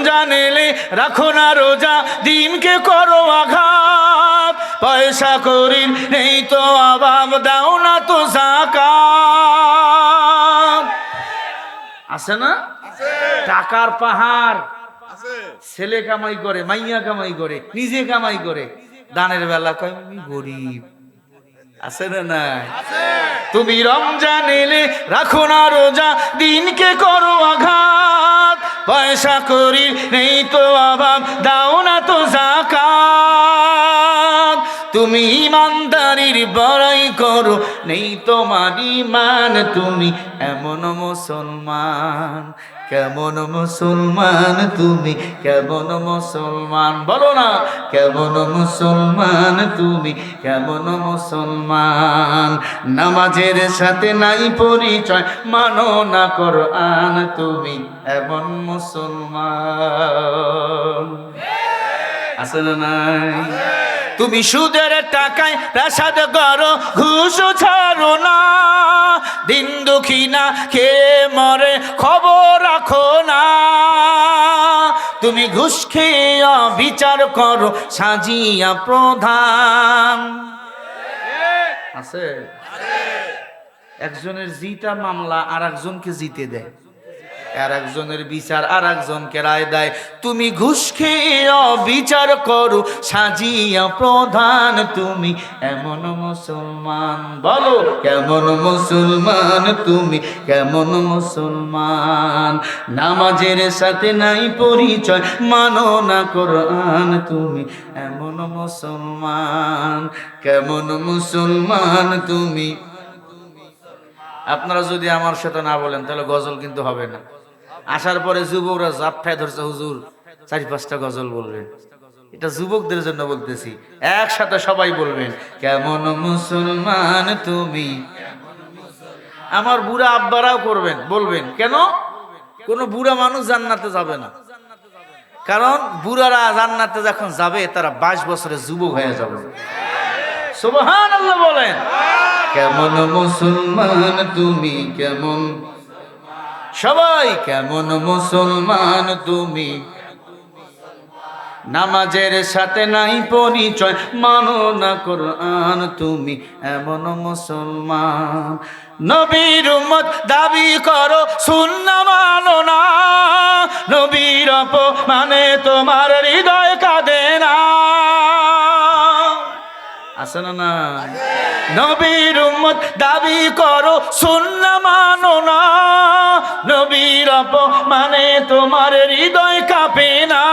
রমজান এলে রাখো না রোজা, দিনকে করো আঘাত। পয়সা করির নেই তো অভাব, দাও না তো যাকাত। আছে না টাকার পাহাড়? ছেলে কামাই করে, মাইয়া কামাই করে, নিজে কামাই করে, দানের বেলা কয় আমি গরিব। আছে না নাই? তুমি রমজান এলে রাখো না রোজা, দিনকে করো আঘাত। পয়সা করি নেই তো অভাব, দাও না তো যাকাত। তুমি ইমানদারির বড়াই করো, নেই তোমার ঈমান, তুমি এমন মুসলমান। কেমন মুসলমান তুমি, কেমন মুসলমান? বলো না, কেমন মুসলমান তুমি, কেমন মুসলমান? নামাজের সাথে নাই পরিচয়, মানো না কোরআন, তুমি এমন মুসলমান। আছে না নাই? তুমি সুদের টাকায় প্রাসাদ করো, ঘুষ ছাড়ো না। দিন দুঃখী না খেয়ে মরে, খবর রাখো না। তুমি ঘুষ খেয়ে বিচার করো, সাজিয়া প্রধান। আছে একজনের জিতা মামলা আর একজনকে জিতে দেয়, আর একজনের বিচার আর একজনকে রায় দেয়। তুমি ঘুষ খেয়ে বিচার করো, সাজিয়া প্রধান, তুমি এমন মুসলমান। বলো কেমন মুসলমান তুমি, কেমন মুসলমান? নামাজের সাথে নাই পরিচয়, মানো না কোরআন, তুমি এমন মুসলমান। কেমন মুসলমান তুমি? আপনারা যদি আমার সাথে না বলেন তাহলে গজল কিন্তু হবে না। আসার পরে যুবকরা জাপটায় ধরছে, হুজুর 4-5টা গজল বলবেন। এটা যুবকদের জন্য বলতেছি, একসাথে সবাই বলবেন কেমন মুসলমান তুমি। আমার বুড়া আব্বারাও করবেন, বলবেন। কেন? কোন বুড়া মানুষ জান্নাতে যাবে না, কারণ বুড়ারা জান্নাতে যখন যাবে তারা 22 বছরের যুবক হয়ে যাবে। সুবহানাল্লাহ বলেন। কেমন মুসলমান তুমি, কেমন? সবাই কেমন মুসলমান তুমি? নামাজের সাথে নাই পরিচয়, মানো না কোরআন, তুমি এমন মুসলমান। নবীর উম্মত দাবি করো, সুন্নাহ মানো না। নবীর অপমানে তোমার হৃদয় কাঁদে না। আছে না না? নবীর উম্মত দাবি করো, সুন্নাহ মানো না। নবীর অপমানে তোমার হৃদয় কাঁপে না।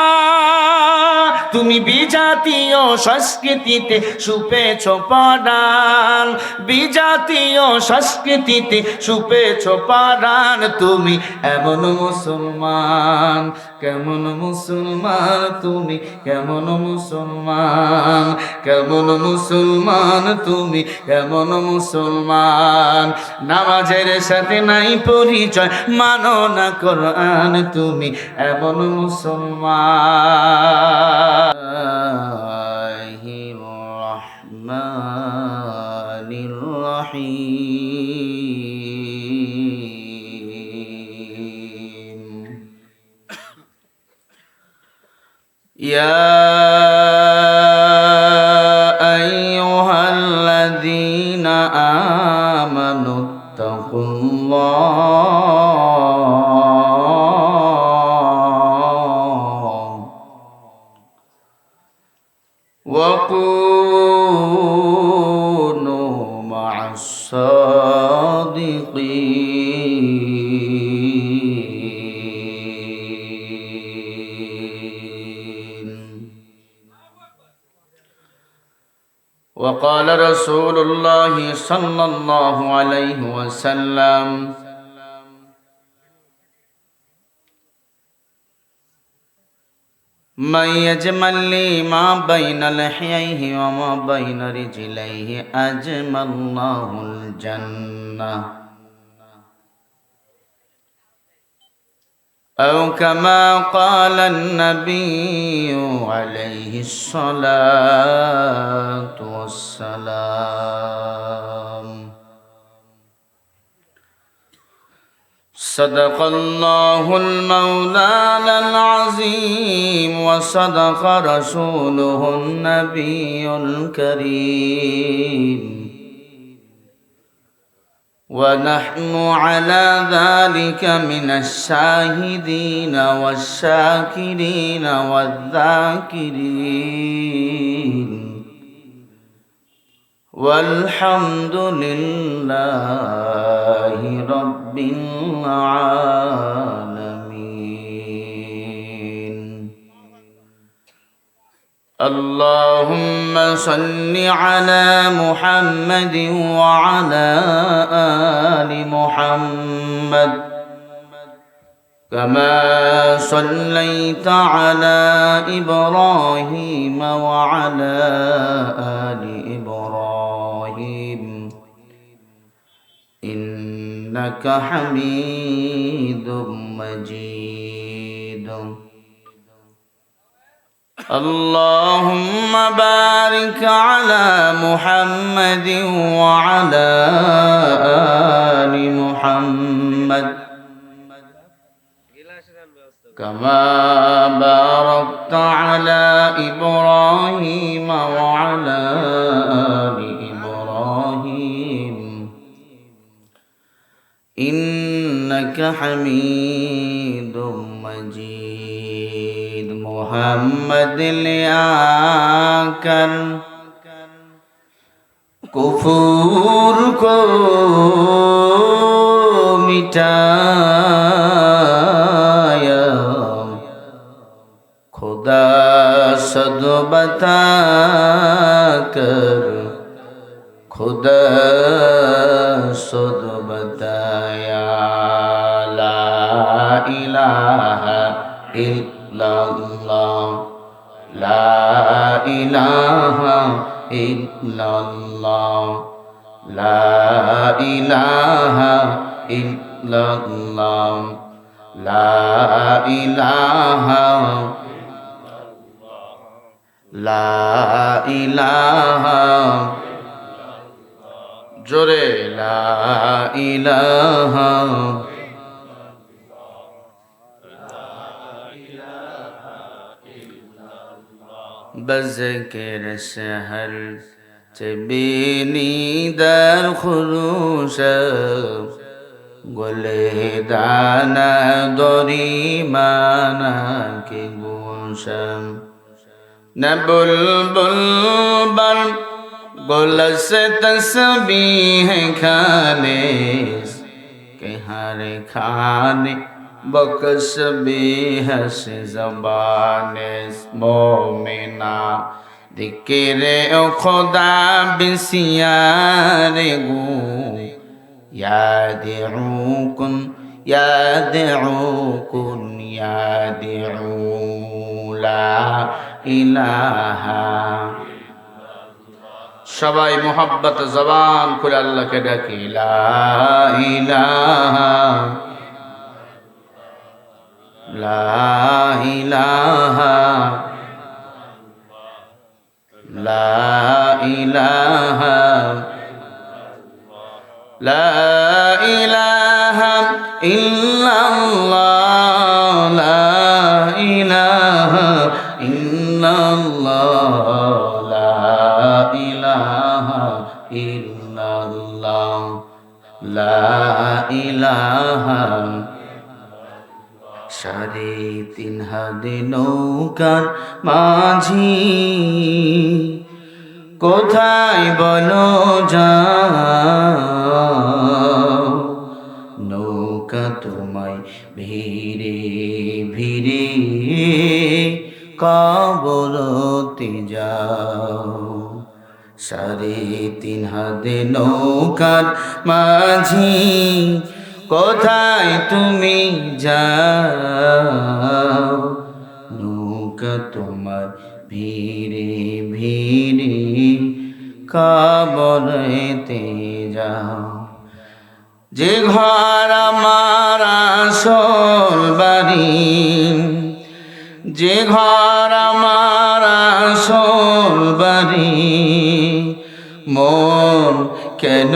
তুমি বিজাতীয় সংস্কৃতিতে সুপেছ পরাণ, বিজাতীয় সংস্কৃতিতে সুপেছ পরাণ, তুমি এমন মুসলমান। কেমন মুসলমান তুমি, কেমন মুসলমান? কেমন মুসলমান তুমি, কেমন মুসলমান? নামাজের সাথে নাই পরিচয়, মানো না কোরআন, তুমি এমন মুসলমান। রহমানির রহিম। ইয়া আইয়ুহাল্লাযীনা আমানুত্তাকুল্লাহ ওয়া কুনু মা'আস সাদিকিন। وقال رسول الله صلى الله عليه وسلم من يجمل لي ما بين لحييه وما بين رجليه أجمل الله الجنة أو كما قال النبي عليه الصلاة والسلام صدق الله المولانا العظيم وصدق رسوله النبي الكريم ونحن على ذلك من الشاهدين والشاكرين والذاكرين والحمد لله رب العالمين. اللهم صل على محمد وعلى آل محمد كما صليت على إبراهيم وعلى آل إبراهيم إنك حميد مجيد. اللهم بارك على محمد وعلى آل محمد كما باركت على إبراهيم وعلى آل إبراهيم إنك حميد مجيد. محمد लियाकर कुफूर को मिटाया खुदा सद बताकर खुदा सद बताया. ला इलाहा इल्लल्लाह ला इलाहा इल्लल्लाह ला इलाहा इल्लल्लाह ला इलाहा ला इलाहा जोरे ला इलाहा बज़किर शहर चबीनी दर खुरूश गुले दाना दोरी माना के गुलशन न बुलबुल बन गुलस तस्बीह खाने के हर खाने बकस बेहस ज़बाने मोमिना दिक्रे खुदा बिसियारे गो यादऊकुन यादऊकुन यादऊ ला इलाहा. সবাই মোহাব্বত জবান খুলে আল্লাহকে ডাকি লা ইলাহা লা ইলাহা লা ইলাহা লা ইলাহা ইল্লাল্লাহ লা ইলাহা ইল্লাল্লাহ লা ইলাহা ইল্লাল্লাহ লা ইলাহা. সাড়ে তিন হাতে নৌকার মাঝি কোথায় বলো যাও নৌকা তোমায় ভিড়ে ভিড়ে কবরতে যাও. সাড়ে তিন হাতে নৌকার মাঝি কোথায় তুমি যাও নৌকা তোমার ভিড়ে ভিড়ে কবরেতে যাও. যে ঘর আমার আসল বাড়ি যে ঘর আমার আসল বাড়ি মন কেন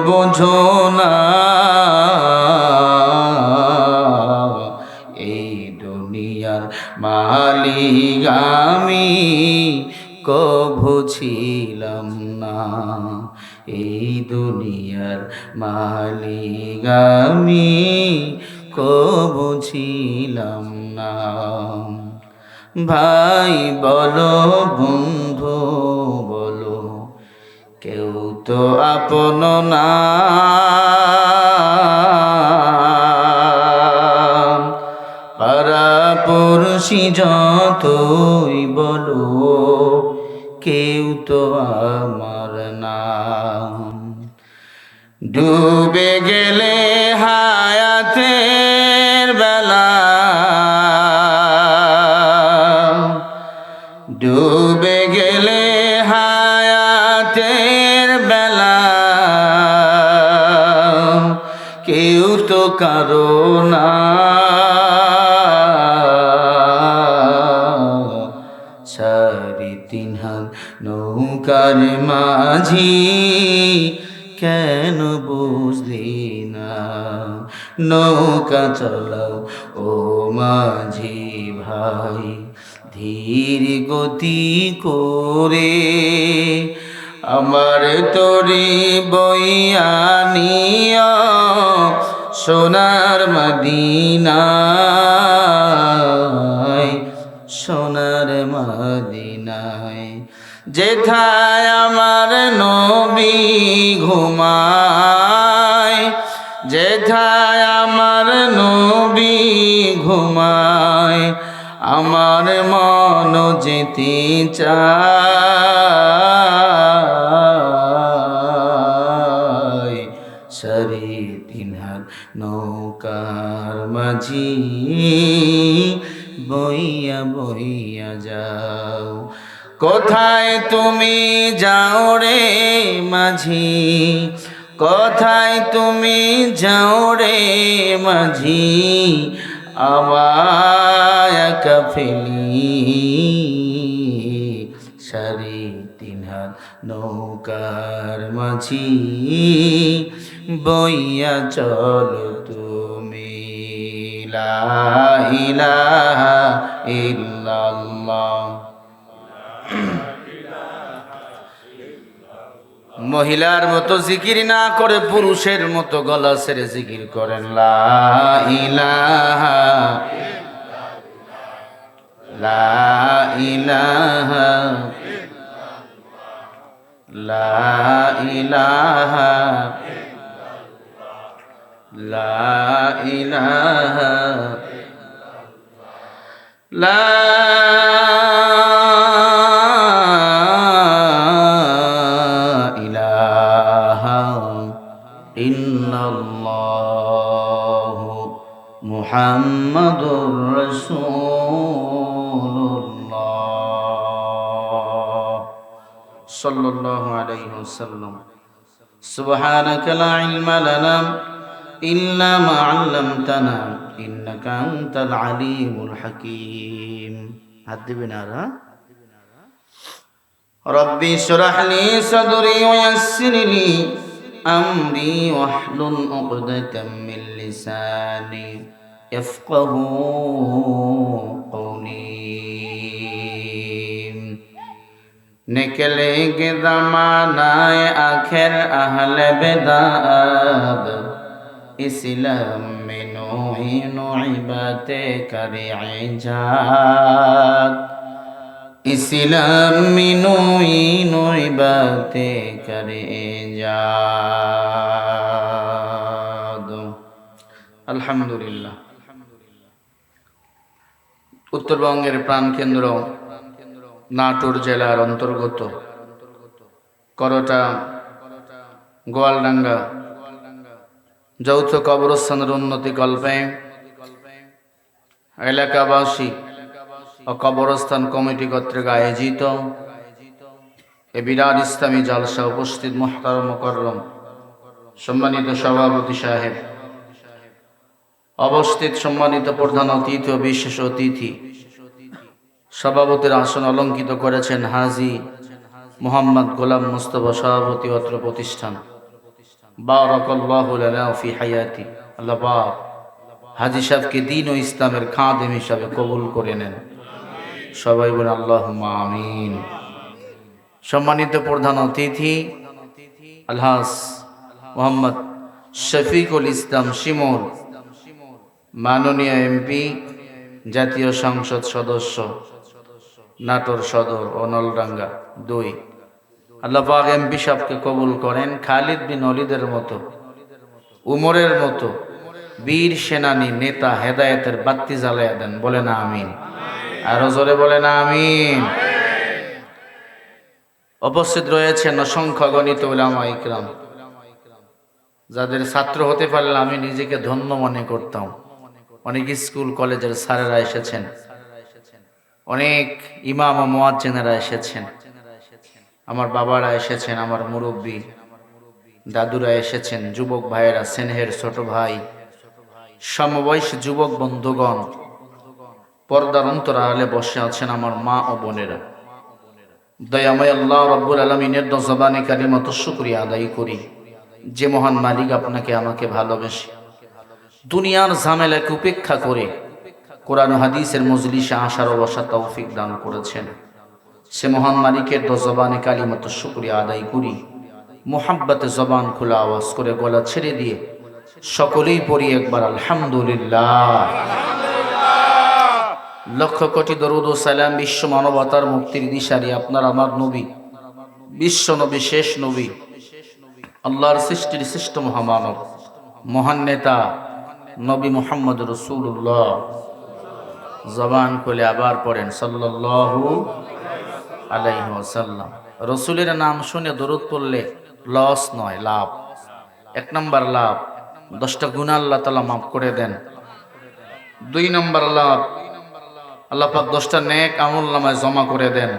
বোঝো না মালিক আমি কভু ছিলাম না, এই দুনিয়ার মালিক আমি কভু ছিলাম না। ভাই বলো বন্ধু বলো, কেউ তো আপন না, পাড়া-পড়শি যতই বলো, কেউ তো আমার না। ডুবে গেলে হায়াতের বেলা, ডুবে গেলে হায়াতের বেলা, কেউ তো কারো না। সাড়ে তিন হাত নৌকার মাঝি কেন বুঝলি না, নৌকা চালাও ও মাঝি ভাই, ধীর গতি করে আমার তরি বইয়া নিয়া সোনার মদিনায়, সোনার মদিনায়, যেথায় আমার নবী ঘুমায়, যেথায় আমার নবী ঘুমায়, আমার মন যেতে চায়। সাড়ে তিন হাত নৌকার মাঝি বইয়া বইয়া যাও, কোথায় তুমি যাও রে মাঝি, কোথায় তুমি যাও রে মাঝি, আমায় একা ফেলি। সাড়ে তিন হাত নৌকার মাঝি বইয়া চলো তুমি, লা ইলাহা ইল্লাল্লাহ। মহিলার মতো জিকির না করে পুরুষের মতো গলা ছেড়ে জিকির করেন, লা ইলাহা, লা ইলাহা, লা ইলাহা, লা ইলাহা, লা মুহাম্মাদুর রাসূলুল্লাহ সাল্লাল্লাহু আলাইহি ওয়াসাল্লাম। সুবহানাকা লা ইলমা লানা ইল্লা মা 'আল্লামতানা ইন্নাকা আনতাল আলিমুল হাকীম। হাত দিবেন আর রব্বি ইশরাহ লি সাদরি ওয়া ইয়াসসির লি আমরি ওয়াহলুল উকদাতাম মিন লিসানি ইয়াফকাহু কওলি। निकले के ज़मानाए आखिर अहले बिदात, इस्लाम में नूही नूही बातें करे इजाद, इस्लाम में नूही नूही बातें करे इजाद। अल्हम्दुलिल्लाह। उत्तरबंगेर प्राण केंद्र नाटुर জেলার অন্তর্গত করটা গোয়ালডাঙ্গা যৌথ কবরস্থানের উন্নতি কল্পে এলাকাবাসী ও কবরস্থান কমিটি কর্তৃক আয়োজিত এ বিরাট ইসলামী জলসা উপস্থিত মুহতারম মুকাররম সম্মানিত সভাপতি সাহেব, অবস্থিত সম্মানিত প্রধান অতিথি ও বিশেষ অতিথি, সভাপতির আসন অলঙ্কিত করেছেন হাজী মুহাম্মদ গোলাম মুস্তফা সভাপতি অত্র প্রতিষ্ঠান। বারাকাল্লাহু লানা ফি হায়াতি। আল্লাহ পাক হাজী সাহেবকে দ্বীন ও ইসলামের খাদেম হিসাবে কবুল করে নেন। সবাই বলে আল্লাহুম্মা আমিন। সম্মানিত প্রধান অতিথি আলহাজ মোহাম্মদ শফিকুল ইসলাম শিমুল, মাননীয় এমপি, জাতীয় সংসদ সদস্য, নাটোর সদর ও নলডাঙ্গা 2। আল্লাহ পাক এমপি সাহেবকে কবুল করেন। খালিদ বিন ওলীদের মতো, উমরের মতো বীর সেনানী নেতা হেদায়েতের বাতি জ্বালায়া দেন। বলে না আমিন। আরো জোরে বলে না আমিন। উপস্থিত রয়েছেন অসংখ্য গণিত উলামা ইকরাম, যাদের ছাত্র হতে পারলে আমি নিজেকে ধন্য মনে করতাম। অনেক স্কুল কলেজের স্যারেরা এসেছেন, অনেক ইমাম ও মুয়াজ্জিনেরা এসেছেন, আমার বাবারা এসেছেন, আমার মুরব্বী দাদুরা এসেছেন, যুবক ভাইয়েরা, স্নেহের ছোট ভাই, সমবয়সী যুবক বন্ধুগণ, পর্দার অন্তরালে বসে আছেন আমার মা ও বোনেরা। দয়াময় আল্লাহ রাব্বুল আলামিনের দজবানে কালিমাত শুকরিয়া আদায় করি, যে মহান মালিক আপনাকে আমাকে ভালোবেসে দুনিয়ার ঝামেলাকে উপেক্ষা করে কোরআন ও হাদিসের মজলিসে আসার ও বসার তৌফিক দান করেছেন। সে মহান মালিকের দজবানে কালিমাত শুকরিয়া আদায় করি। মুহাব্বতে জবান খোলা আওয়াজ করে গলা ছেড়ে দিয়ে সকলেই পড়ি একবার আলহামদুলিল্লাহ। লক্ষ কোটি দরুদ ও সালাম বিশ্ব মানবতার মুক্তির দিশারি আপনার আমার নবী, বিশ্ব নবী, শেষ নবী, আল্লাহর সৃষ্টির শ্রেষ্ঠ মহামানব, মহান নেতা নবী মুহাম্মদ রাসূলুল্লাহ। জবান খুলে আবার পড়েন সাল্লাল্লাহু আলাইহি ওয়াসাল্লাম। রসুলের নাম শুনে দরুদ পড়লে লস নয়, লাভ। 1 নম্বর লাভ, 10টা গুনাহ আল্লাহ তাআলা মাফ করে দেন। 2 নম্বর লাভ, আল্লাহ পাক 10টা নেক আমল নামায় জমা করে দেন।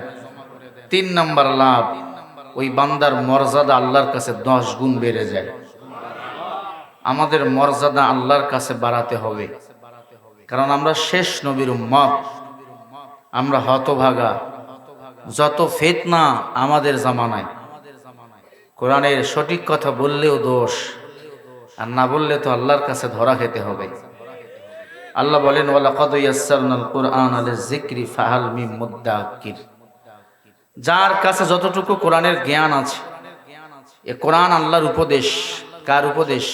3 নম্বর লাভ, ওই বান্দার মর্যাদা আল্লাহর কাছে 10 গুণ বেড়ে যায়। আমাদের মর্যাদা আল্লাহর কাছে বাড়াতে হবে, কারণ আমরা শেষ নবীর উম্মত, আমরা হতভাগা। যত ফিতনা আমাদের জামানায়, কোরআনের সঠিক কথা বললেও দোষ, আর না বললে তো আল্লাহর কাছে ধরা খেতে হবে। আল্লাহ বলেন ওয়ালাকাদ ইয়াসসারনাল কুরআনা লিযিকরি ফাহাল মিন মুদ্দাকির। যার কাছে যতটুকু কোরআনের জ্ঞান আছে, এ কোরআন আল্লাহর উপদেশ। কার উপদেশ?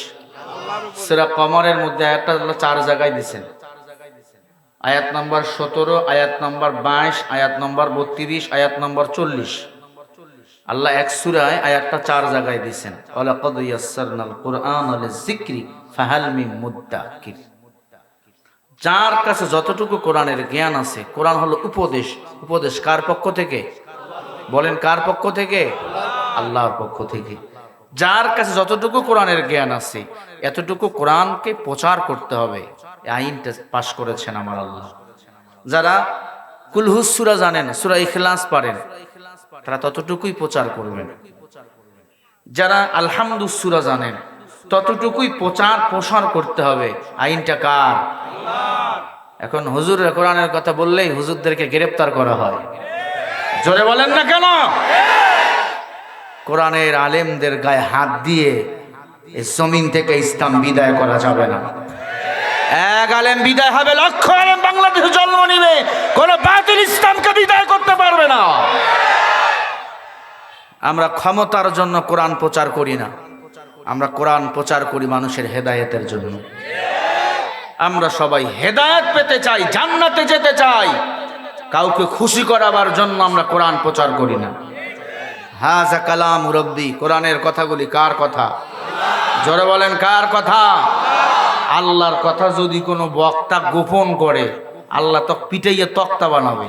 সূরা কমরের মধ্যে আয়াতটা আল্লাহ 4 জায়গায় দিয়েছেন। আয়াত নম্বর 17, আয়াত নম্বর 22, আয়াত নম্বর 32, আয়াত নম্বর 40। আল্লাহ এক সূরায় আয়াতটা 4 জায়গায় দিয়েছেন। ওয়ালাকাদ ইয়াসসারনাল কুরআনা লিযিকরি ফাহাল মিন মুদ্দাকির। যার কাছে যতটুকু কোরআনের জ্ঞান আছে, কোরআন হলো উপদেশ। উপদেশ কার পক্ষ থেকে? বলেন কার পক্ষ থেকে? আল্লাহর পক্ষ থেকে। যার কাছে যতটুকু কোরআনের জ্ঞান আছে, এতটুকু কোরআনকে প্রচার করতে হবে। এই আইনটা পাশ করেছেন আমার আল্লাহ। যারা কুলহুস সূরা জানেন, সূরা ইখলাস পারেন, তারা ততটুকুই প্রচার করবেন। যারা আলহামদুস সূরা জানেন, ততটুকুই প্রসার করতে হবে। আইনটা কার? এখন হুজুরের কোরআনের কথা বললেই হুজুরদেরকে গ্রেফতার করা হয়। জোরে বলেন না কেন? কোরআনের আলেমদের গায়ে হাত দিয়ে এই জমিন থেকে ইসলাম বিদায় করা যাবে না। এক আলেম বিদায় হবে, লক্ষ আলেম বাংলাদেশে জন্ম নিবে, কোন বাতিল ইসলামকে বিদায় করতে পারবে না। আমরা ক্ষমতার জন্য কোরআন প্রচার করি না, আমরা কোরআন প্রচার করি মানুষের হেদায়েতের জন্য। আমরা সবাই হেদায়েত পেতে চাই, জান্নাতে যেতে চাই। কাউকে খুশি করাবার জন্য আমরা কোরআন প্রচার করি না। হাযা কালাম রব্বি, কোরআনের কথাগুলি কার কথা? জোরে বলেন কার কথা? আল্লাহর কথা যদি কোনো বক্তা গোপন করে, আল্লাহ তো পিটাইয়া তক্তা বানাবে।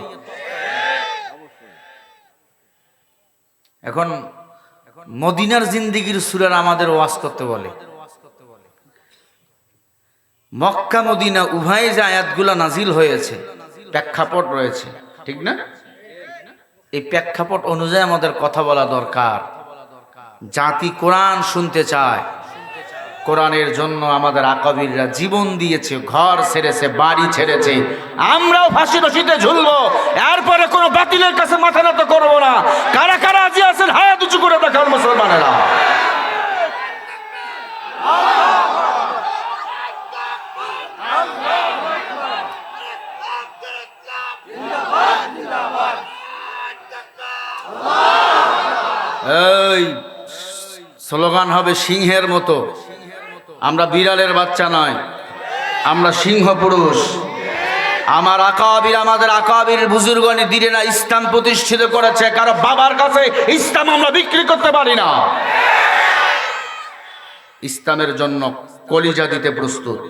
এখন মদিনার জিন্দেগির সূরা আমাদের ওয়াজ করতে বলে। মক্কা মদিনা উভয় যে আয়াতগুলো নাজিল হয়েছে, প্রেক্ষাপট রয়েছে, ঠিক না? এই প্রেক্ষাপট অনুযায়ী আমাদের কথা বলা দরকার। জাতি কোরআন শুনতে চায়, কোরআনের জন্য আমাদের আকাবিররা জীবন দিয়েছে, ঘর ছেড়েছে, বাড়ি ছেড়েছে। আমরাও ফাঁসি রশিতে ঝুলবো, এরপরে কোনো বাতিলের কাছে মাথা নত করবো না। কারা কারা আজি আছেন হায়াত উঁচু করে দেখান মুসলমানেরা। এই স্লোগান হবে সিংহের মতো। আমরা বিড়ালের বাচ্চা নয়, আমরা সিংহ পুরুষ। আমার আকাবির, আমাদের আকাবির বুজুর্গনি দিনেরা ইসলাম প্রতিষ্ঠিত করেছে, কারো বাবার কাছে ইসলাম আমরা বিক্রি করতে পারি না। ইসলামের জন্য কলিজা দিতে প্রস্তুত,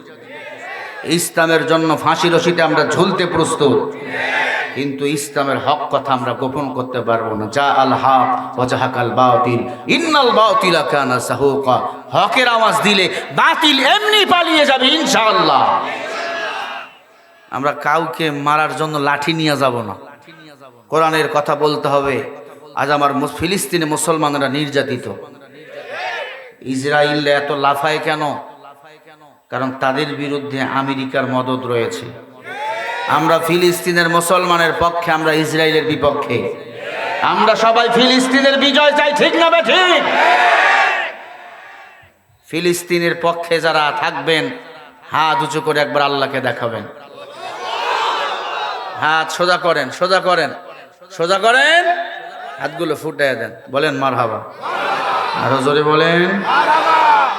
ইসলামের জন্য ফাঁসি রশিতে আমরা ঝুলতে প্রস্তুত, কিন্তু ইসলামের হক কথা আমরা গোপন করতে পারবো না। যা আল হক ওয়া জাহাকাল বাতিল ইন্নাল বাতিলা কানা সাহুকা। হকের আওয়াজ দিলে বাতিল এমনি পালিয়ে যাবে ইনশাআল্লাহ। আমরা কাউকে মারার জন্য লাঠি নিয়ে যাব না, কোরআনের কথা বলতে হবে। আজ আমার ফিলিস্তিনে মুসলমানরা নির্যাতিত। ইসরায়েল এত লাফায় কেন? কারণ তাদের বিরুদ্ধে আমেরিকার মদদ রয়েছে। আমরা ফিলিস্তিনের মুসলমানের পক্ষে, আমরা ইসরায়েলের বিপক্ষে। আমরা সবাই ফিলিস্তিনের বিজয় চাই, ঠিক না ঠিক? ফিলিস্তিনের পক্ষে যারা থাকবেন হাত উঁচু করে একবার আল্লাহকে দেখাবেন। হাত সোজা করেন, সোজা করেন, সোজা করেন, হাতগুলো ফুটাইয়া দেন, বলেন মারহাবা। আরো জোরে বলেন,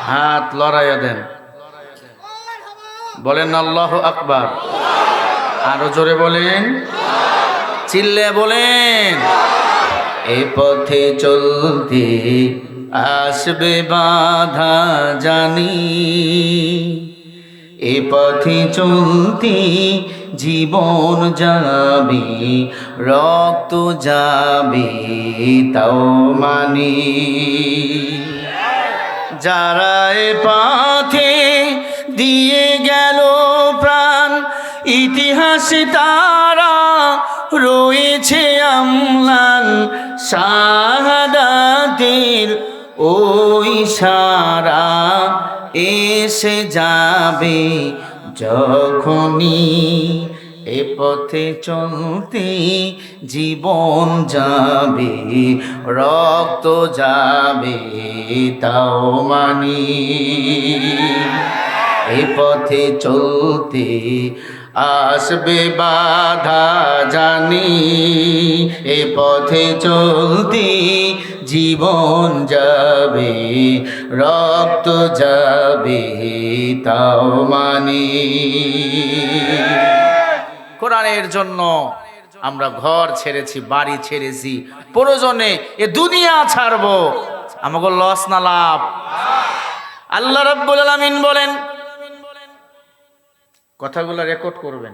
হাত লড়াইয়া দেন, বলেন আল্লাহু আকবার। আরো জোরে বলেন, চিল্লে বলেন। এ পথে চলতে আসবে বাধা জানি, এ পথে চলতে জীবন যাবে, রক্ত যাবে, তাও মানি। যারা এ পথে দিয়ে গেল প্রাণ, ইতিহাসে তারা রয়েছে আমলান। শাহাদাতের ওই সারা এসে যাবে যখনই, এ পথে চলতে জীবন যাবে, রক্ত যাবে, তাও মানি। এ পথে চলতে আসবে বাধা জানি, এ পথে চলতে জীবন যাবে, রক্ত যাবে, তাও মানি। কোরআনের জন্য আমরা ঘর ছেড়েছি, বাড়ি ছেড়েছি, প্রয়োজনে এ দুনিয়া ছাড়বো। আমাকে লস না লাভ? আল্লাহ রাব্বুল আলামিন বলেন, কথাগুলো রেকর্ড করবেন।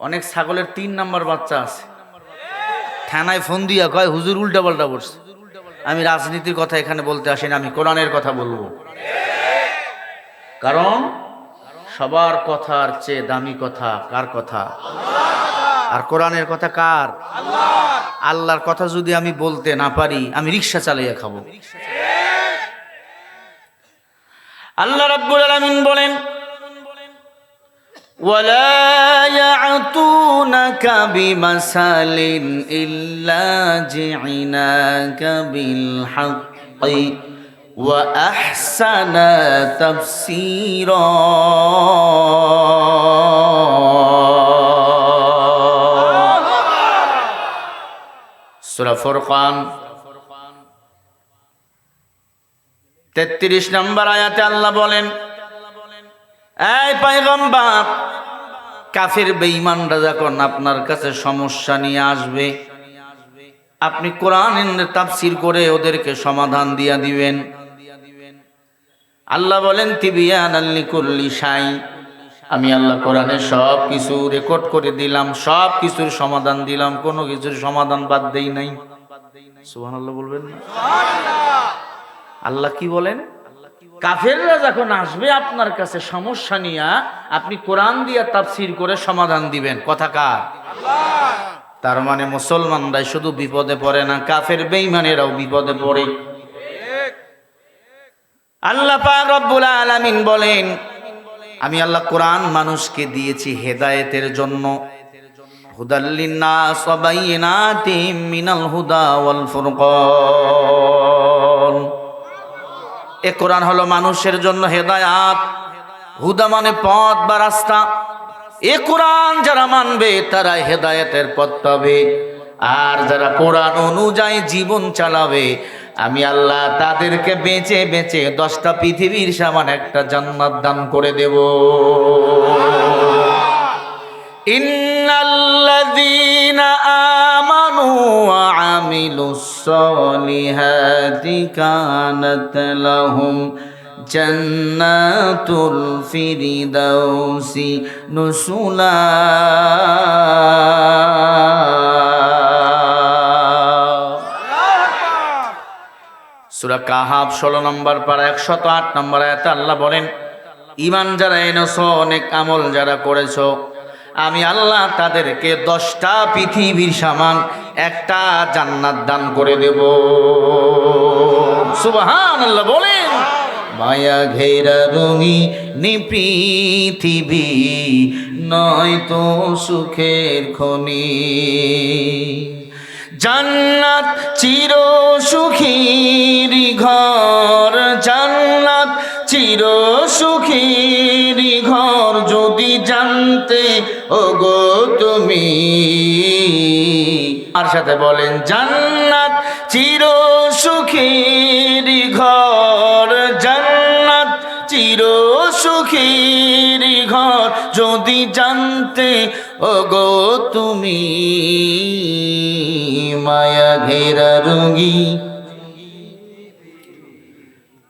অনেক ছাগলের 3 নাম্বার বাচ্চা আছে, থানায় ফোন দিয়া কয় হুজুর উল্টা পাল্টা বলছে। আমি রাজনীতির কথা এখানে বলতে আসিনি, আমি কোরআনের কথা বলবো। কারণ সবার কথার চেয়ে দামি কথা কার কথা? আর কোরআনের কথা কার? আল্লাহর কথা যদি আমি বলতে না পারি, আমি রিকশা চালাইয়া খাবো। আল্লাহ রাব্বুল আলামিন বলেন, ওয়ালা ইয়াতুনাকা বিমাসালিন ইল্লা জি'নাকা বিল হাক্কি ওয়া আহসানা তাফসীরা। সূরা ফুরকান 33 নম্বর আয়াতে আল্লাহ বলেন, এই পয়গম্বর, কাফের বেঈমানরা যখন আপনার কাছে সমস্যা নিয়ে আসবে, আপনি কোরআনের তাফসীর করে ওদেরকে সমাধান দিয়া দিবেন। আল্লাহ বলেন, তিবিয়ানাল লিকুল্লি শাই, আমি আল্লাহ কোরআনে সব কিছু রেকর্ড করে দিলাম, সব কিছুর সমাধান দিলাম, কোনো কিছুর সমাধান বাদ দেই নাই। সুবহানাল্লাহ বলবেন না? আল্লাহ কি বলেন? কাফেররা যখন আসবে আপনার কাছে সমস্যা নিয়ে, আপনি কোরআন দিয়া তাফসীর করে সমাধান দিবেন। কথা কার? তার মানে মুসলমানরাই শুধু বিপদে পড়ে না, কাফের বেঈমানেরাও বিপদে পড়ে। আল্লাহ পাক রব্বুল আলামিন বলেন, আমি আল্লাহ কোরআন মানুষকে দিয়েছি হেদায়েতের জন্য। হুদাল লিন্নাস ওয়া বাইয়িনাতিম মিনাল হুদা ওয়াল ফুরকান। এ কোরআন হলো মানুষের জন্য হেদায়াত। হুদা মানে পথ বা রাস্তা। এ কোরআন যারা মানবে তারা হেদায়েতের পথ পাবে। আর যারা কোরআন অনুযায়ী জীবন চালাবে আমি আল্লাহ তাদেরকে বেঁচে বেঁচে 10টা পৃথিবীর সমান একটা জান্নাত দান করে দেব। ইন্নাল্লাযীনা আমানু ওয়া আমিলুস সলিহাতি কানাত লাহুম জান্নাতুল ফিরদাউসি নুসুলা। সূরা কাহাফ 16 নম্বর পারা 108 নম্বর আয়াতে আল্লাহ বলেন, ঈমান যারা এনেছো, অনেক আমল যারা করেছো, আমি আল্লাহ তাদেরকে 10টা পৃথিবীর সমান একটা জান্নাত দান করে দেব। সুবহানাল্লাহ বলেন। মায়া ঘেরা রঙিনী পৃথিবী নয়তো সুখের খনি, জান্নাত চির সুখীর ঘর, জান্নাত চির সুখীর ঘর যদি জানতে ওগো তুমি। আর সাথে বলেন, জান্নাত চির সুখীর ঘর, জান্নাত চির সুখীর ঘর যদি জানতে ওগো তুমি। মায়া ঘেরা রঙি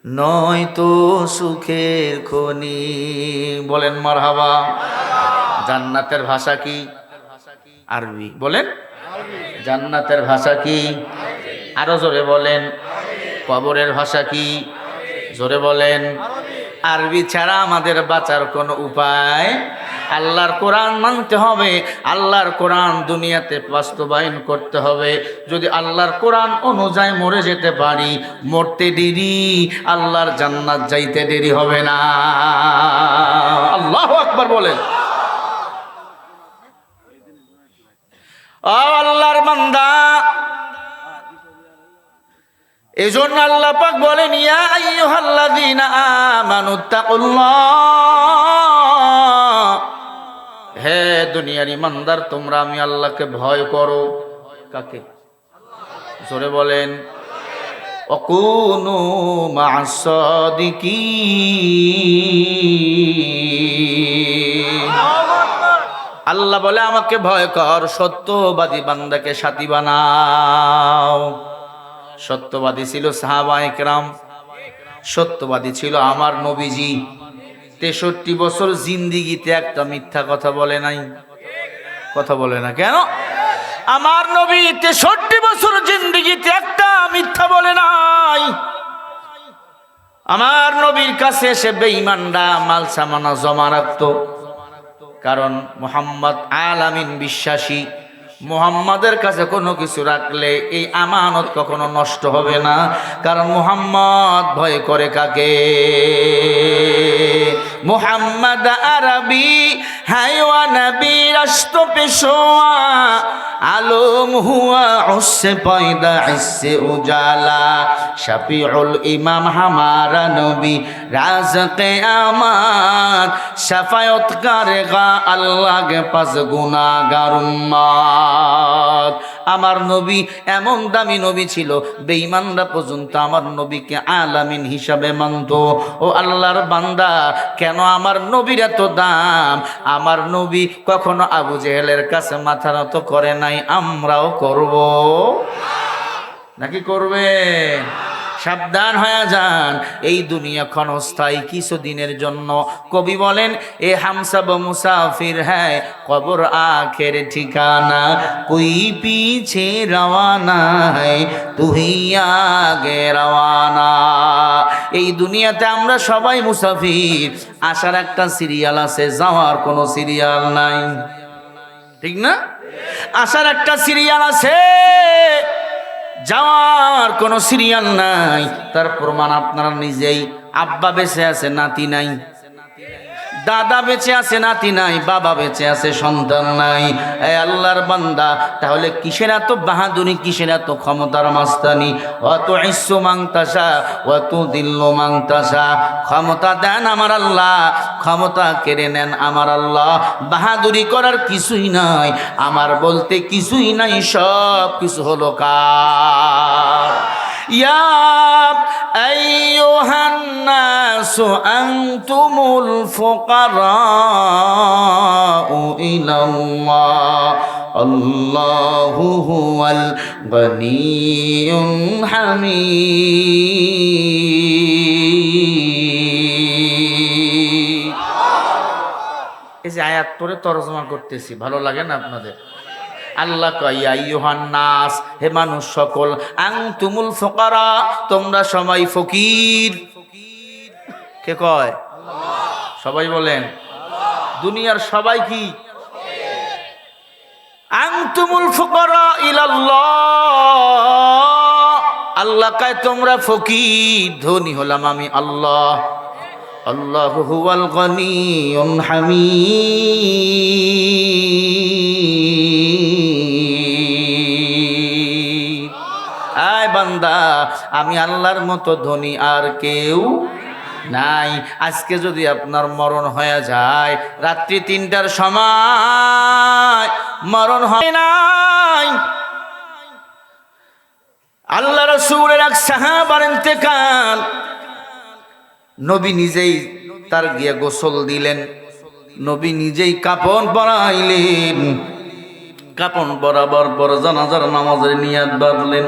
নয়তো সুখের খনি। বলেন মারহাবা। জান্নাতের ভাষা কি? আরবি। বলেন, জান্নাতের ভাষা কি? আরো জোরে বলেন। কবরের ভাষা কি? জোরে বলেন। আরবি ছাড়া আমাদের বাঁচার কোনো উপায়। আল্লাহর কোরআন মানতে হবে, আল্লাহর কোরআন দুনিয়াতে বাস্তবায়ন করতে হবে। যদি আল্লাহর কোরআন অনুযায়ী মরে যেতে পারি, মরতে দেরি, আল্লাহর জান্নাত যাইতে দেরি হবে না। আল্লাহু আকবার বলেন। ও আল্লাহর বান্দা, এজন্য আল্লাহ পাক বলেন, ইয়া আইয়ুহাল্লাযীনা আমানুত্তাকুল্লাহ, হে দুনিয়ার ইমানদার তোমরা আমি আল্লাহকে ভয় করো। কাকে? জোরে বলেন। ওয়াকুনু মা'আস সাদিকিন। আল্লাহ বলে আমাকে ভয় কর, সত্যবাদী বান্দাকে সাথী বানাও। সত্যবাদী ছিল সাহাবায়ে কেরাম, সত্যবাদী ছিল আমার নবীজি। 63 বছর জিন্দিগিতে একটা মিথ্যা কথা বলে নাই। কথা বলে না কেন? আমার নবী 63 বছর জিন্দিগিতে একটা মিথ্যা বলে নাই। আমার নবীর কাছে এসে বেঈমানরা মাল সামানা জমা রাখতো, কারণ মুহাম্মদ আলামিন বিশ্বাসী। মুহাম্মাদের কাছে কোনো কিছু রাখলে এই আমানত কখনো নষ্ট হবে না, কারণ মুহাম্মদ ভয় করে কাকে? মুহাম্মদ আরবি হায়ওয়া নবী রাস্ত পেশোয়া, আলম হুয়া উসসে পয়দা ইসসে উজালা, শফিউল ইমাম হামারা নবী রাজকে আমাত, শাফায়াত করেগা আল্লাহ কে পাস গুনাহগার উম্মত। আমার নবী এমন দামি নবী ছিল, বেঈমানরা পর্যন্ত আমার নবীকে আলামিন হিসাবে মানত। ও আল্লাহর বান্দা, কেন আমার নবীর এত দাম? আমার নবী কখনো আবু জেহেলের কাছে মাথা নত করে নাই, আমরাও করব নাকি? করবে? সাবধান হয়ে যান, এই দুনিয়া ক্ষণস্থায়ী, কিছুদিনের জন্য। কবি বলেন, এ হামসব মুসাফির হ্যায় কবর আখের ঠিকানা, কোই পিছে রওয়ানা হ্যায় তুই আগে রওয়ানা। এই দুনিয়াতে আমরা সবাই মুসাফির, আসার একটা সিরিয়াল আছে, যাওয়ার কোনো সিরিয়াল নাই। ঠিক না? আসার একটা সিরিয়াল আছে, যাওয়ার কোনো সিরিয়াল নাই। তার প্রমাণ আপনারা নিজেই। আব্বা বেঁচে আছে, নাতি নাই। দাদা বেঁচে আছে, নাতি নাই, বাবা বেঁচে আছে, সন্তান নাই। এ আল্লাহর বান্দা, তাহলে কিসের এত বাহাদুরি, কিসের এত ক্ষমতার মাস্তানি? অত ইজ্জু মাংতাসা অত দিল্ল মাংতাসা। ক্ষমতা দেন আমার আল্লাহ, ক্ষমতা কেড়ে নেন আমার আল্লাহ। বাহাদুরি করার কিছুই নাই, আমার বলতে কিছুই নাই, সব কিছু হলো কার? ইয়া আইয়ুহান নাসু আনতুমুল ফুকারাউ ইলাল্লাহ আল্লাহু হুয়াল গনিয়্যুল হামিদ। এই যে আয়াত পড়ে তরজমা করতেছি, ভালো লাগে না আপনাদের? আল্লাহ কয় ইয়া আইয়ুহান নাস, হে মানুষ সকল, আনতুমুল ফুকারা, তোমরা সবাই ফকির। কে কয়? সবাই বলেন। দুনিয়ার সবাই কি? আনতুমুল ফুকারা ইলাল্লাহ, আল্লাহ কয় তোমরা ফকির, ধনী হলাম আমি আল্লাহ। আল্লাহু হুয়াল গনিয়্যুল হামিদ। আয় বান্দা, আমি আল্লাহর মতো ধনী আর কেউ নাই। আজকে যদি আপনার মরণ হয়ে যায়, রাত্রি 3টার সময় মরণ হয় নাই, আল্লাহ রাসূলের এক সাহাবার ইন্তেকাল, নবী নিজেই তার গিয়ে গোসল দিলেন, নবী নিজেই কাপড় পরাইলেন, কাপড় বরাবর পর জানাজার নামাজের নিয়াত বাঁধলেন।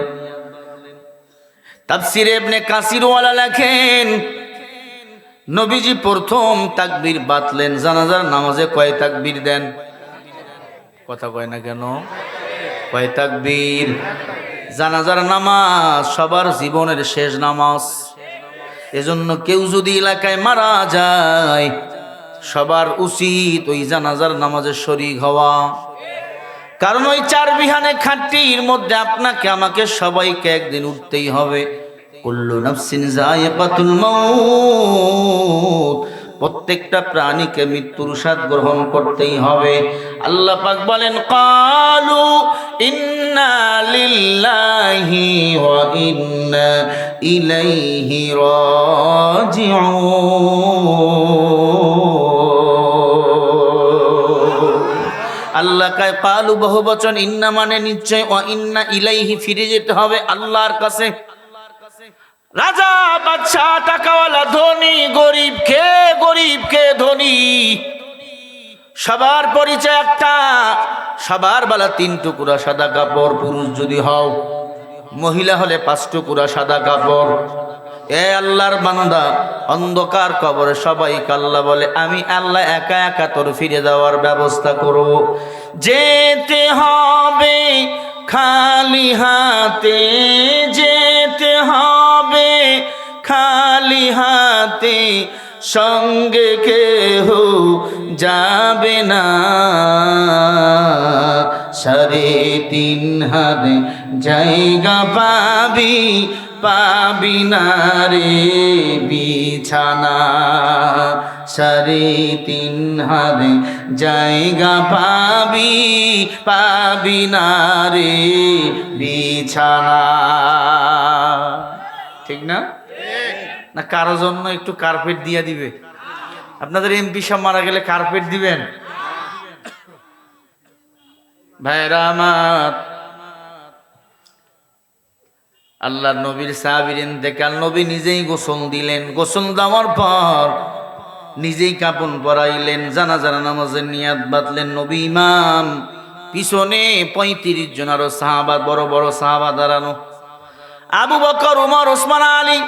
তাফসীরে ইবনে কাসির ওয়ালা লেখেন, নবীজি প্রথম তাকবীর বাঁধলেন। জানাজার নামাজে কয় তাকবীর দেন? কথা কয় না কেন? কয় তাকবীর? জানাজার নামাজ সবার জীবনের শেষ নামাজ। এজন্য কেউ যদি এলাকায় মারা যায়, সবার উচিত ওই জানাজার নামাজে শরীক হওয়া। কারণ ওই 4 বিহানে খাটির মধ্যে আপনাকে আমাকে সবাইকে একদিন উঠতেই হবে। কুল্লু নাফসিন যায়িকাতুল মাউত, প্রত্যেকটা প্রাণীকে মৃত্যুর স্বাদ গ্রহণ করতেই হবে। আল্লাহ পাক বলেন, ক্বালু ইন্না লিল্লাহি ওয়া ইন্না ইলাইহি রাজিউন। আল্লাহ কয় ক্বালু বহুবচন, ইন্না মানে নিশ্চয়, ওয়া ইন্না ইলাইহি ফিরে যেতে হবে আল্লাহর কাছে। রাজা বাদশাহ, টাকাওয়ালা, ধনী গরিব, কে ধনী, সবার পরিচয় একটা, সবার বেলা 3 টুকরা সাদা কাপড়। পুরুষ যদি হও, মহিলা হলে 5 টুকরা সাদা কাপড়। এ আল্লাহর বান্দা, অন্ধকার কবরে সবাইকে আল্লাহ বলে, আমি আল্লাহ একা একা তোর ফিরে যাওয়ার ব্যবস্থা করব। যেতে হবে খালি হাতে, যেতে হবে খালি হাতে, সঙ্গে কেহ যাবে না। 3.5 হাত জায়গা পাবি, পাবি না রে বিছানা। 3.5 হাত জায়গা পাবি, পাবি না রে বিছানা। ঠিক না? না কারো জন্য একটু কার্পেট দিয়ে দিবে? আপনাদের এমপি সব মারা গেলে কার্পেট দিবেন? ভাইরা আমার, আল্লাহর নবীর সাহাবীর ইন্তেকাল, নবী নিজেই গোসল দিলেন। গোসল দেওয়ার পর নিজেই কাপড় পরাইলেন, জানাজার নামাজের নিয়াত বাঁধলেন। নবী ইমাম, পিছনে 35 জন আরো সাহাবা, বড় বড় সাহাবা দাঁড়ানো। আবু বকর, উমর, ওসমান, আলী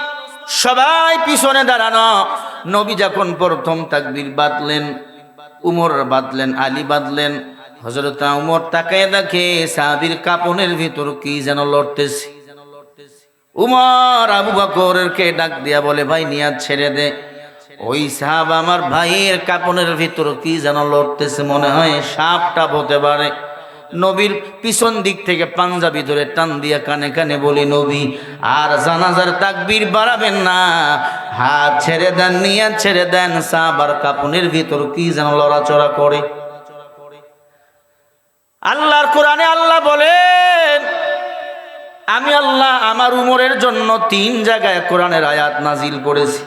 সবাই পিছনে দাঁড়ানো। নবী যখন প্রথম তাকবীর বাঁধলেন, উমর বাঁধলেন, আলী বাঁধলেন। হযরত উমর তাকায় দেখে সাহাবীর কাপনের ভিতর কি যেন লড়তেছে। উমর আবু বকরকে ডাক দিয়া বলে, ভাই নিয়াত ছেড়ে দে। ওই সাহাবা আমার ভাইয়ের কাপনের ভিতর কি যেন লড়তেছে, মনে হয় সাপ টাপ হতে পারে। নবীর পিছন দিক থেকে পাঞ্জাবি ধরে টান দিয়া কানে কানে বলি নবী, আর জানাজার তাকবীর বাড়াবেন না, হাত ছেড়ে দেন, নিয়াত ছেড়ে দেন। সাহাবার কাপনের ভিতর কি যেন লড়াচড়া করে। আল্লাহর কোরআনে আল্লাহ বলেন, আমি আল্লাহ আমার উমরের জন্য 3 জায়গায় কোরআনের আয়াত নাজিল করেছি।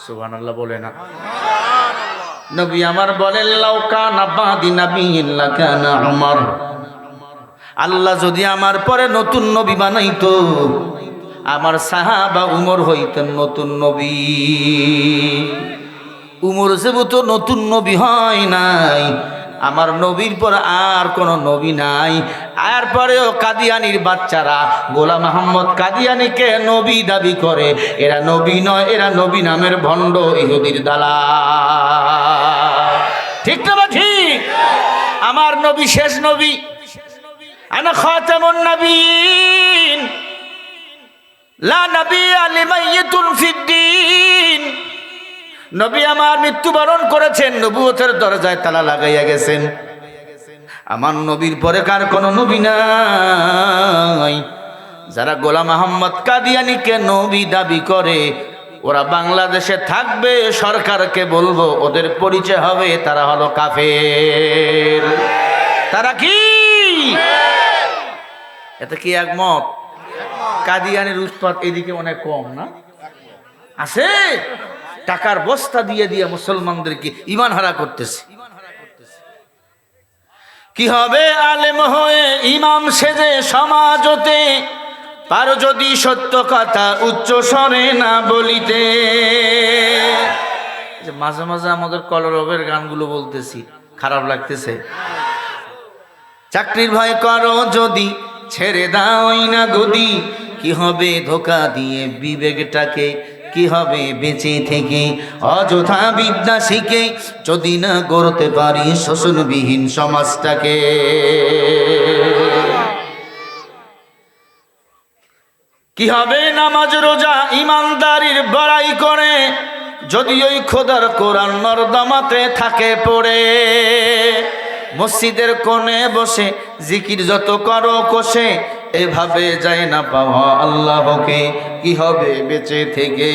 সুবহানাল্লাহ বলে না? নবী আমার বলেন, লাউ কানা বাদি নাবিয়্যিন লাকানা উমর, আল্লাহ যদি আমার পরে নতুন নবী বানাইতো, আমার সাহাবা উমর হইতেন নতুন নবী। উমর যেহেতু নতুন নবী হয় নাই, আমার নবীর পর আর কোন নবী নাই। আর পরেও কাদিয়ানির বাচ্চারা গোলাম মোহাম্মদ কাদিয়ানিকে নবী দাবি করে। এরা নবী নয়, এরা নবী নামের ভণ্ড ইহুদির দালাল। ঠিক না? ঠিক। আমার নবী শেষ নবী, আনা খাতামুন নবিয়্যিন, লা নাবিয়্যা লিমাইয়িতুন ফিদ্দীন। নবী আমার মৃত্যুবরণ করেছেন, নবুয়তের দরজায় তালা লাগাইয়া গেছেন। আমার নবীর পরে কার কোন নবী নাই। যারা গোলাম মোহাম্মদ কাদিয়ানিকে নবী দাবি করে, ওরা বাংলাদেশে থাকবে, সরকারকে বলবো, ওদের পরিচয় হবে তারা হলো কাফের। তারা কি এতে কি একমত? কাদিয়ানির উৎপাত এদিকে অনেক কম না? আছে? টাকার বস্তা দিয়ে দিয়ে মুসলমানদেরকে ঈমান হারা করতেছে। কি হবে আলেম হয়ে ইমাম সেজে সমাজতে, পারো যদি সত্য কথা উচ্চ স্বরে না বলিতে। মাঝে মাঝে আমাদের কলরবের গানগুলো বলতেছি, খারাপ লাগতেছে। চাকরির ভয় করো যদি, ছেড়ে দাওই না গদি। কি হবে ধোকা দিয়ে বিবেকটাকে, কি হবে বেঁচে থেকে অযথা বিদ্যা শিখে, যদি না গড়তে পারি শোষণবিহীন সমাজটাকে। কি হবে নামাজ রোজা ইমানদারির বড়াই করে, যদি ওই খোদার কোরআন নর্দমাতে থাকে পড়ে। মসজিদের কোণে বসে জিকির যত করো কষে, এভাবে যায় না পাওয়া আল্লাহকে। কি হবে বেঁচে থেকে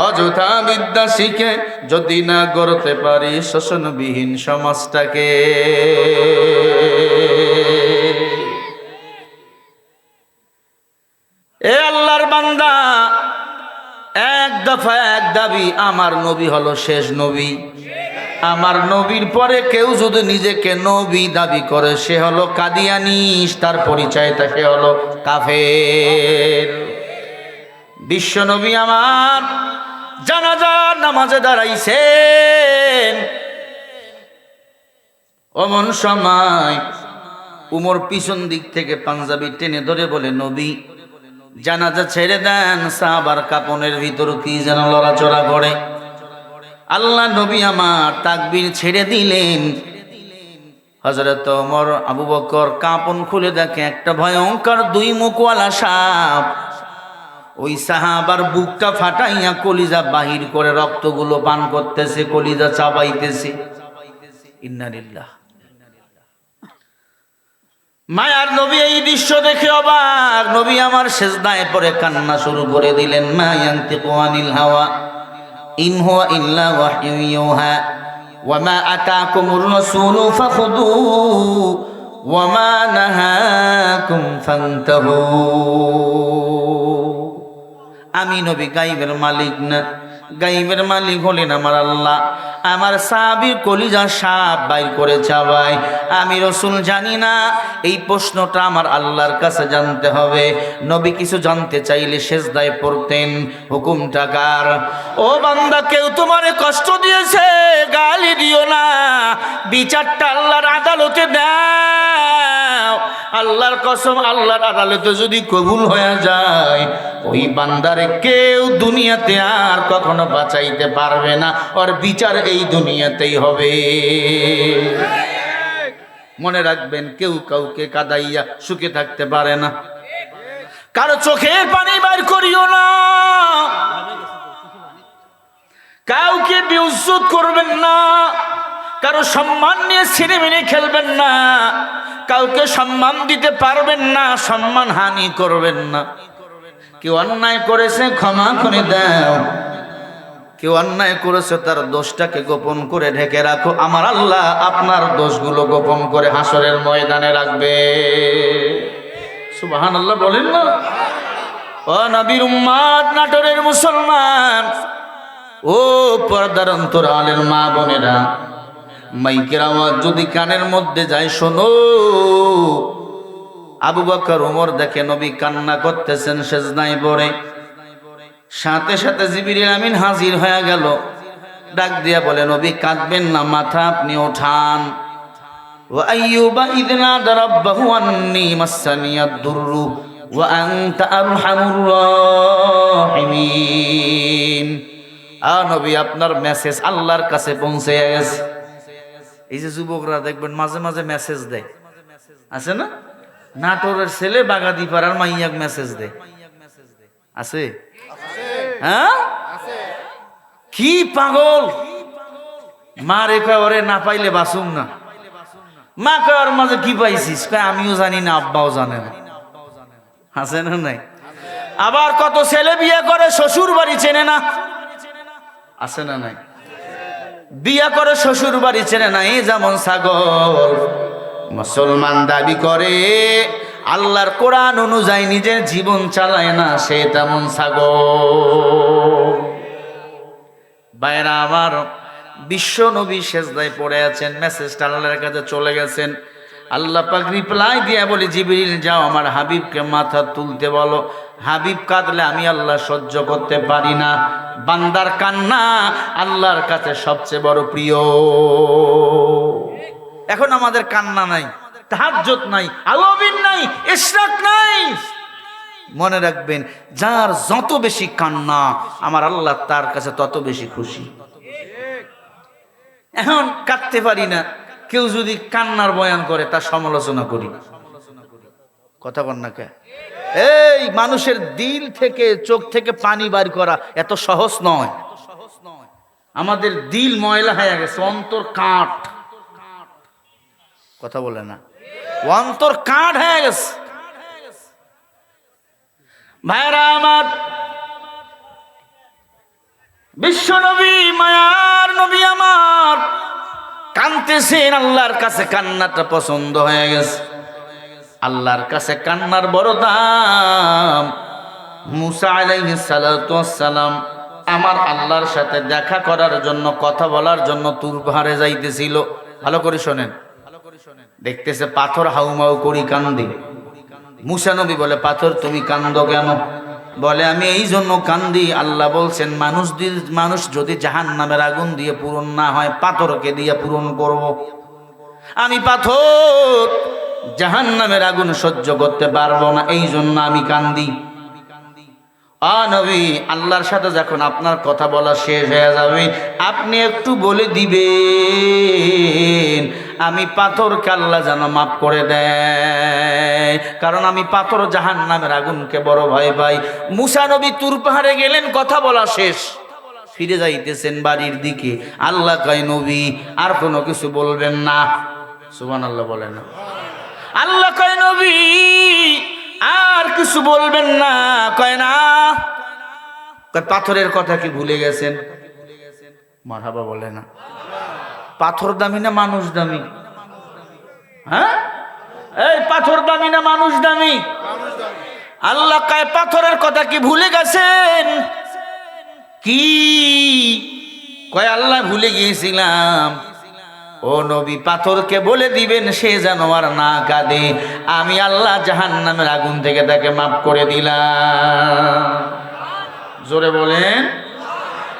অযথা বিদ্যা শিখে, যদি না গড়তে পারি শোষণবিহীন সমাজটাকে। এ আল্লাহর বান্দা, এক দফা এক দাবি, আমার নবী হলো শেষ নবী। আমার নবীর পরে কেউ যদি নিজেকে নবী দাবি করে, সে হলো কাদিয়ানি, তার পরিচয় সে হলো কাফের। বিশ্ব নবী আমার জানাজার নামাজে দাঁড়াইছেন, অমন সময় উমর পিছন দিক থেকে পাঞ্জাবি টেনে ধরে বলে, নবী জানাজা ছেড়ে দেন। সাহাবার কাপনের ভিতর কি যেন লড়াচড়া করে। আল্লাহ নবী আমার তাকবীর ছেড়ে দিলেন। হযরত ওমর আবু বকর কাপন খুলে দেখে একটা ভয়ঙ্কর 2 মুখওয়ালা সাপ ওই সাহাবার বুকটা ফাটাইয়া কলিজা বাহির করে রক্তগুলো পান করতেছে, কলিজা চাবাইতেছে। ইন্না লিল্লাহ। মায়ার নবী এই দৃশ্য দেখে অবাক। নবী আমার সিজদায় পড়ে কান্না শুরু করে দিলেন। মা ইয়ানতিকু আনিল হাওয়া ইন হুয়া ইল্লা ওয়াহয়ুন ইউহা ওয়া মা আতাকুমুর রাসূলু ফাখুযুহু ওয়া মা নাহাকুম ফান্তাহু। আমি নবী গায়বের মালিক না, গায়বের মালিক হলেন আমার আল্লাহ। আমার সাহাবীর কলিজা সাপ বাইর করে চাবাই, আমি রাসূল জানি না। এই প্রশ্নটা আমার আল্লাহর কাছে জানতে হবে। নবী কিছু জানতে চাইলে সিজদায় পড়তেন। হুকুমটা কার? ও বান্দা, কেউ তোমারে কষ্ট দিয়েছে, গালি দিও না, বিচারটা আল্লাহর আদালতে দাও। আল্লাহর কসম, আল্লাহর আদালতে যদি কবুল হয়ে যায়, ওই বান্দারে কেউ দুনিয়াতে আর কখনো বাঁচাইতে পারবে না। ওর বিচার এই দুনিয়াতেই হবে। মনে রাখবেন, কেউ কাউকে কাদাইয়া সুখে থাকতে পারে না। কারো চোখের পানি বাইর করিও না, কাউকে বেইজ্জত করবেন না, কারো সম্মান নিয়ে ছিনিমিনি খেলবেন না। কাউকে সম্মান দিতে পারবেন না, সম্মান হানি করবেন না। কেউ অন্যায় করেছে ক্ষমা করে দাও, কেউ অন্যায় করেছে তার দোষটাকে গোপন করে ঢেকে রাখো। আমার আল্লাহ আপনার দোষগুলো গোপন করে হাসরের ময়দানে রাখবে। সুবহানাল্লাহ বলেন না? ও নবীর উম্মত, নাটোরের মুসলমান, ও পর্দার অন্তরালের মা বোনেরা, মাইকের আওয়াজ যদি কানের মধ্যে যায় শোনো। আবু বকর ওমর দেখে নবী কান্না করতেছেন সেজদায় পড়ে, সাথে সাথে জিবরিল আমিন হাজির হয়ে গেল, ডাক দিয়া বলে নবী কাঁদবেন না, মাথা আপনি ওঠান। ওয়া আইয়ুবা ইয নাদা রাব্বাহু আন্নী মাসসানিয়াদ দুররু ওয়া আনতা আরহামুর রাহিমিন। নবী আপনার মেসেজ আল্লাহর কাছে পৌঁছে গেছে। এই যে যুবকরা দেখবেন মাঝে মাঝে মেসেজ দেয়, আছে না? নাটোরের ছেলে বাগাদিপাড়ার মাইয়াক মেসেজ দেয়, আছে? হ্যাঁ, কি পাগল! মা রেখা ওরে না পাইলে বাসুম না। মা কয়ার মাঝে কি পাইছিস? আমিও জানি না, আব্বাও জানে না, আছে না নাই? আবার কত ছেলে বিয়ে করে শ্বশুর বাড়ি চেনে না, আছে না নাই? বিয়ে করে শ্বশুর বাড়ি চেনে না। এই যেমন ছাগল মুসলমান দাবি করে, আল্লাহর কোরআন অনুযায়ী নিজের জীবন চালায় না, সে তেমন ছাগল। বাইরা আমার, বিশ্ব নবী সেজদায় পড়ে আছেন, মেসেজটা আল্লাহর কাছে চলে গেছেন। আল্লাহ পাক রিপ্লাই দিয়ে বলে জিবরিল যাও আমার হাবিবকে মাথা তুলতে বলো। হাবিব কাঁদলে আমি আল্লাহ সহ্য করতে পারি না। বান্দার কান্না আল্লাহর কাছে সবচেয়ে বড় প্রিয়। এখন আমাদের কান্না নাই, তাহাজ্জুদ নাই, আলোবিন নাই, ইশরাক নাই। মনে রাখবেন, যার যত বেশি কান্না আমার আল্লাহ তার কাছে তত বেশি খুশি। এখন কাঁদতে পারি না, কেউ যদি কান্নার বয়ান করে তার সমালোচনা করি, কথা বল না কে? এই মানুষের দিল থেকে চোখ থেকে পানি বার করা এত সহজ নয়। আমাদের দিল ময়লা হয়ে গেছে, অন্তর কাঠ, কথা বলে না, অন্তর কাঠ হয়ে গেছে। ভাইরা আমার, বিশ্ব নবী, মায়ার নবী আমার কাঁদতেছেন, আল্লাহর কাছে কান্নাটা পছন্দ হয়ে গেছে। আল্লাহর কাছে কান্নার বড় দাম। মুসা আলাইহিস সালাতু ওয়াস সালাম আমার আল্লাহর সাথে দেখা করার জন্য, কথা বলার জন্য তুর পাহাড়ে যাইতেছিল। ভালো করে শোনেন, দেখতেছে পাথর হাউমাউ করি কান্দি। মুসা নবী বলে, পাথর তুমি কান্দো কেন? বলে, আমি এই জন্য কান্দি, আল্লাহ বলছেন মানুষ যদি জাহান্নামের আগুন দিয়ে পূরণ না হয়, পাথরকে দিয়ে পূরণ করব। আমি পাথর জাহান্নামের আগুন সহ্য করতে পারবো না, এই জন্য আমি কান্দি। নবী, আল্লাহর সাথে যখন আপনার কথা বলা শেষ হয়ে যাবে, আপনি একটু বলে দিবেন আমি পাথরকে আল্লাহ যেন মাফ করে দেয়, কারণ আমি পাথর জাহান্নামের আগুনকে বড় ভয় পাই। মুসা নবী তুর পাহাড়ে গেলেন, কথা বলা শেষ, ফিরে যাইতেছেন বাড়ির দিকে। আল্লাহ কয়, নবী আর কোনো কিছু বলবেন না। সুবহানাল্লাহ বলেন না? আল্লাহ কয়, নবী আর কিছু বলবেন না। কয় না, পাথরের কথা কি ভুলে গেছেন? মারহাবা বলে না? পাথর দামি না মানুষ দামি? হ্যাঁ, এই পাথর দামি না মানুষ দামি? আল্লাহ কয়, পাথরের কথা কি ভুলে গেছেন? কি কয়, আল্লাহ ভুলে গিয়েছিলাম। ও নবী, পাথরকে বলে দিবেন সে যেন আর না কাঁদে, আমি আল্লাহ জাহান্নামের আগুন থেকে তাকে মাফ করে দিলাম। জোরে বলেন।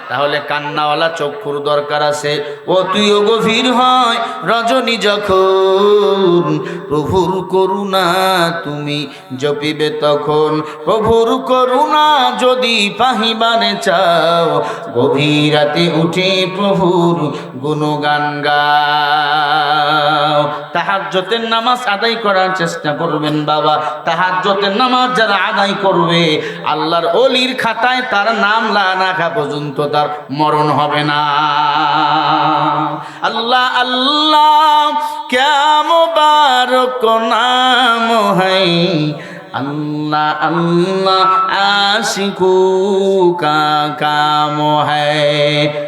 তাহলে কান্নাওয়ালা চক্ষুর দরকার আছে। ও তুইও গভীর হয় রজনী যখন, প্রভুর করুণা তুমি জপিবে তখন। প্রভুর করুণা যদি পাহিবানে চাও, গভীর রাতে উঠে প্রভুর গুণগান গাও। তাহাজ্জুদের নামাজ আদায় করার চেষ্টা করবেন বাবা। তাহাজ্জুদের নামাজ যারা আদায় করবে আল্লাহর ওলির খাতায় তার নাম লেখা পর্যন্ত তার মরণ হবে না। আল্লাহ আল্লাহ ক্যা মুবারক নাম হ্যায়, अल्लाह अल्लाह आशिकू का काम है।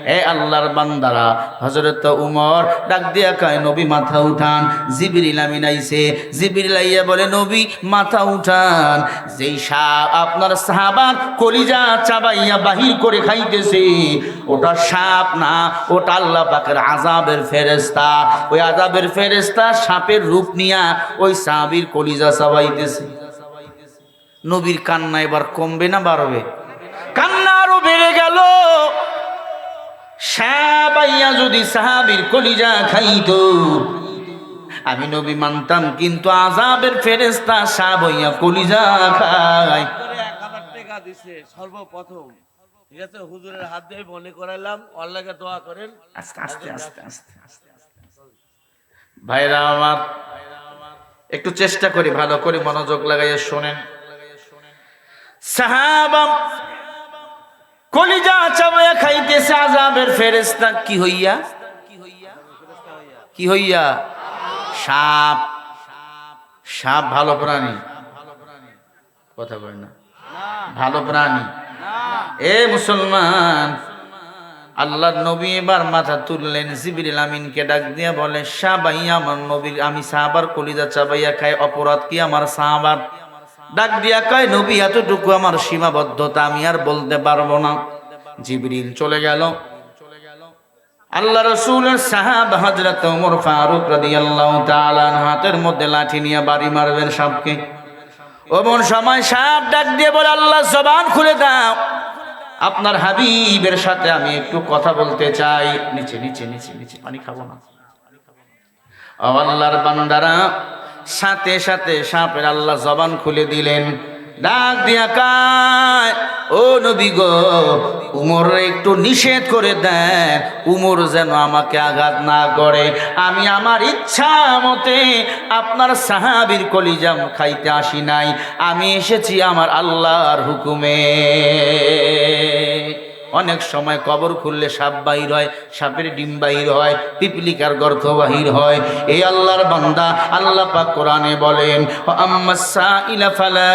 ए अल्लाहर बान्दारा हजरत उमर डाक दिया कय नबी माथा उठान। जिबरील आमीन आइसे, जिबरील आइया बोले नबी माथा उठान। যেই সাপ আপনার সাহাবার কলিজা চাবাইয়া বাহির করে খাইতেছে ওটা সাপ না, ওটা আল্লাহ পাকের আযাবের ফেরেশতা। ওই আযাবের ফেরেশতা সাপের রূপ নিয়া ওই সাহাবীর কলিজা চাবাইতেছে। নবীর কান্না এবার কমবে না বাড়বে? কান্না আরো বেড়ে গেল। সাহাবাইয়া যদি সাহাবীর কলিজা খাইতো আমি নবী মানতাম, কিন্তু আযাবের ফেরেশতা সাহাবাইয়া কলিজা খায়। 1000 টাকা দিছে সর্বপ্রথম, ঠিক আছে? হুজুরের হাত দিয়ে মনে করাইলাম, আল্লাহকে দোয়া করেন। আস্তে আস্তে আস্তে আস্তে আস্তে ভাইরা আমার, একটু চেষ্টা করি ভালো করে মনোযোগ লাগাইয়া শোনেন। সাহাবা কলিজা চাবাইয়া খাইতেছে আযাবের ফেরেশতা কি হইয়া? কি হইয়া? সাপ। সাপ ভালো প্রাণী? কথা কয় না, ভালো প্রাণী। এ মুসলমান, আল্লাহর নবী এবার মাথা তুললেন, জিবরিল আমিনকে ডাক দিয়া বলে সাহাবাইয়া আমার নবীর, আমি সাহাবার কলিজা চাবাইয়া খাই, অপরাধ কি আমার সাহাবার? ডাক দিয়া কয় নবী এতটুকু আমার সীমাবদ্ধতা, আমি আর বলতে পারবো না। জিবরিল চলে গেল। আল্লাহ রাসূলের সাহাবা হযরত ওমর ফারুক রাদিয়াল্লাহু তাআলা হাতের মধ্যে লাঠি নিয়ে বাড়ি মারবেন সাপকে। ওমন সময় সাপ ডাক দিয়ে বলে আল্লাহ জবান খুলে দাও, আপনার হাবিবের সাথে আমি একটু কথা বলতে চাই। নিচে নিচে নিচে নিচে, পানি খাবো না। ও আল্লাহর বান্দারা, সাথে সাথে সাপের আল্লাহ জবান খুলে দিলেন। ডাক দিয়া কায় ও নবী গো, উমর একটু নিষেধ করে দেন, উমর যেন আমাকে আঘাত না করে। আমি আমার ইচ্ছা মতে আপনার সাহাবীর কলিজা খাইতে আসি নাই, আমি এসেছি আমার আল্লাহর হুকুমে। অনেক সময় কবর খুললে সাপ বাহির হয়, সাপের ডিম বাহির হয়, পিপলিকার গর্ত বাহির হয়। এই আল্লাহর বান্দা আল্লাহ পাক কোরআনে বলেন ওয়া আম্মাস সাইলা ফালা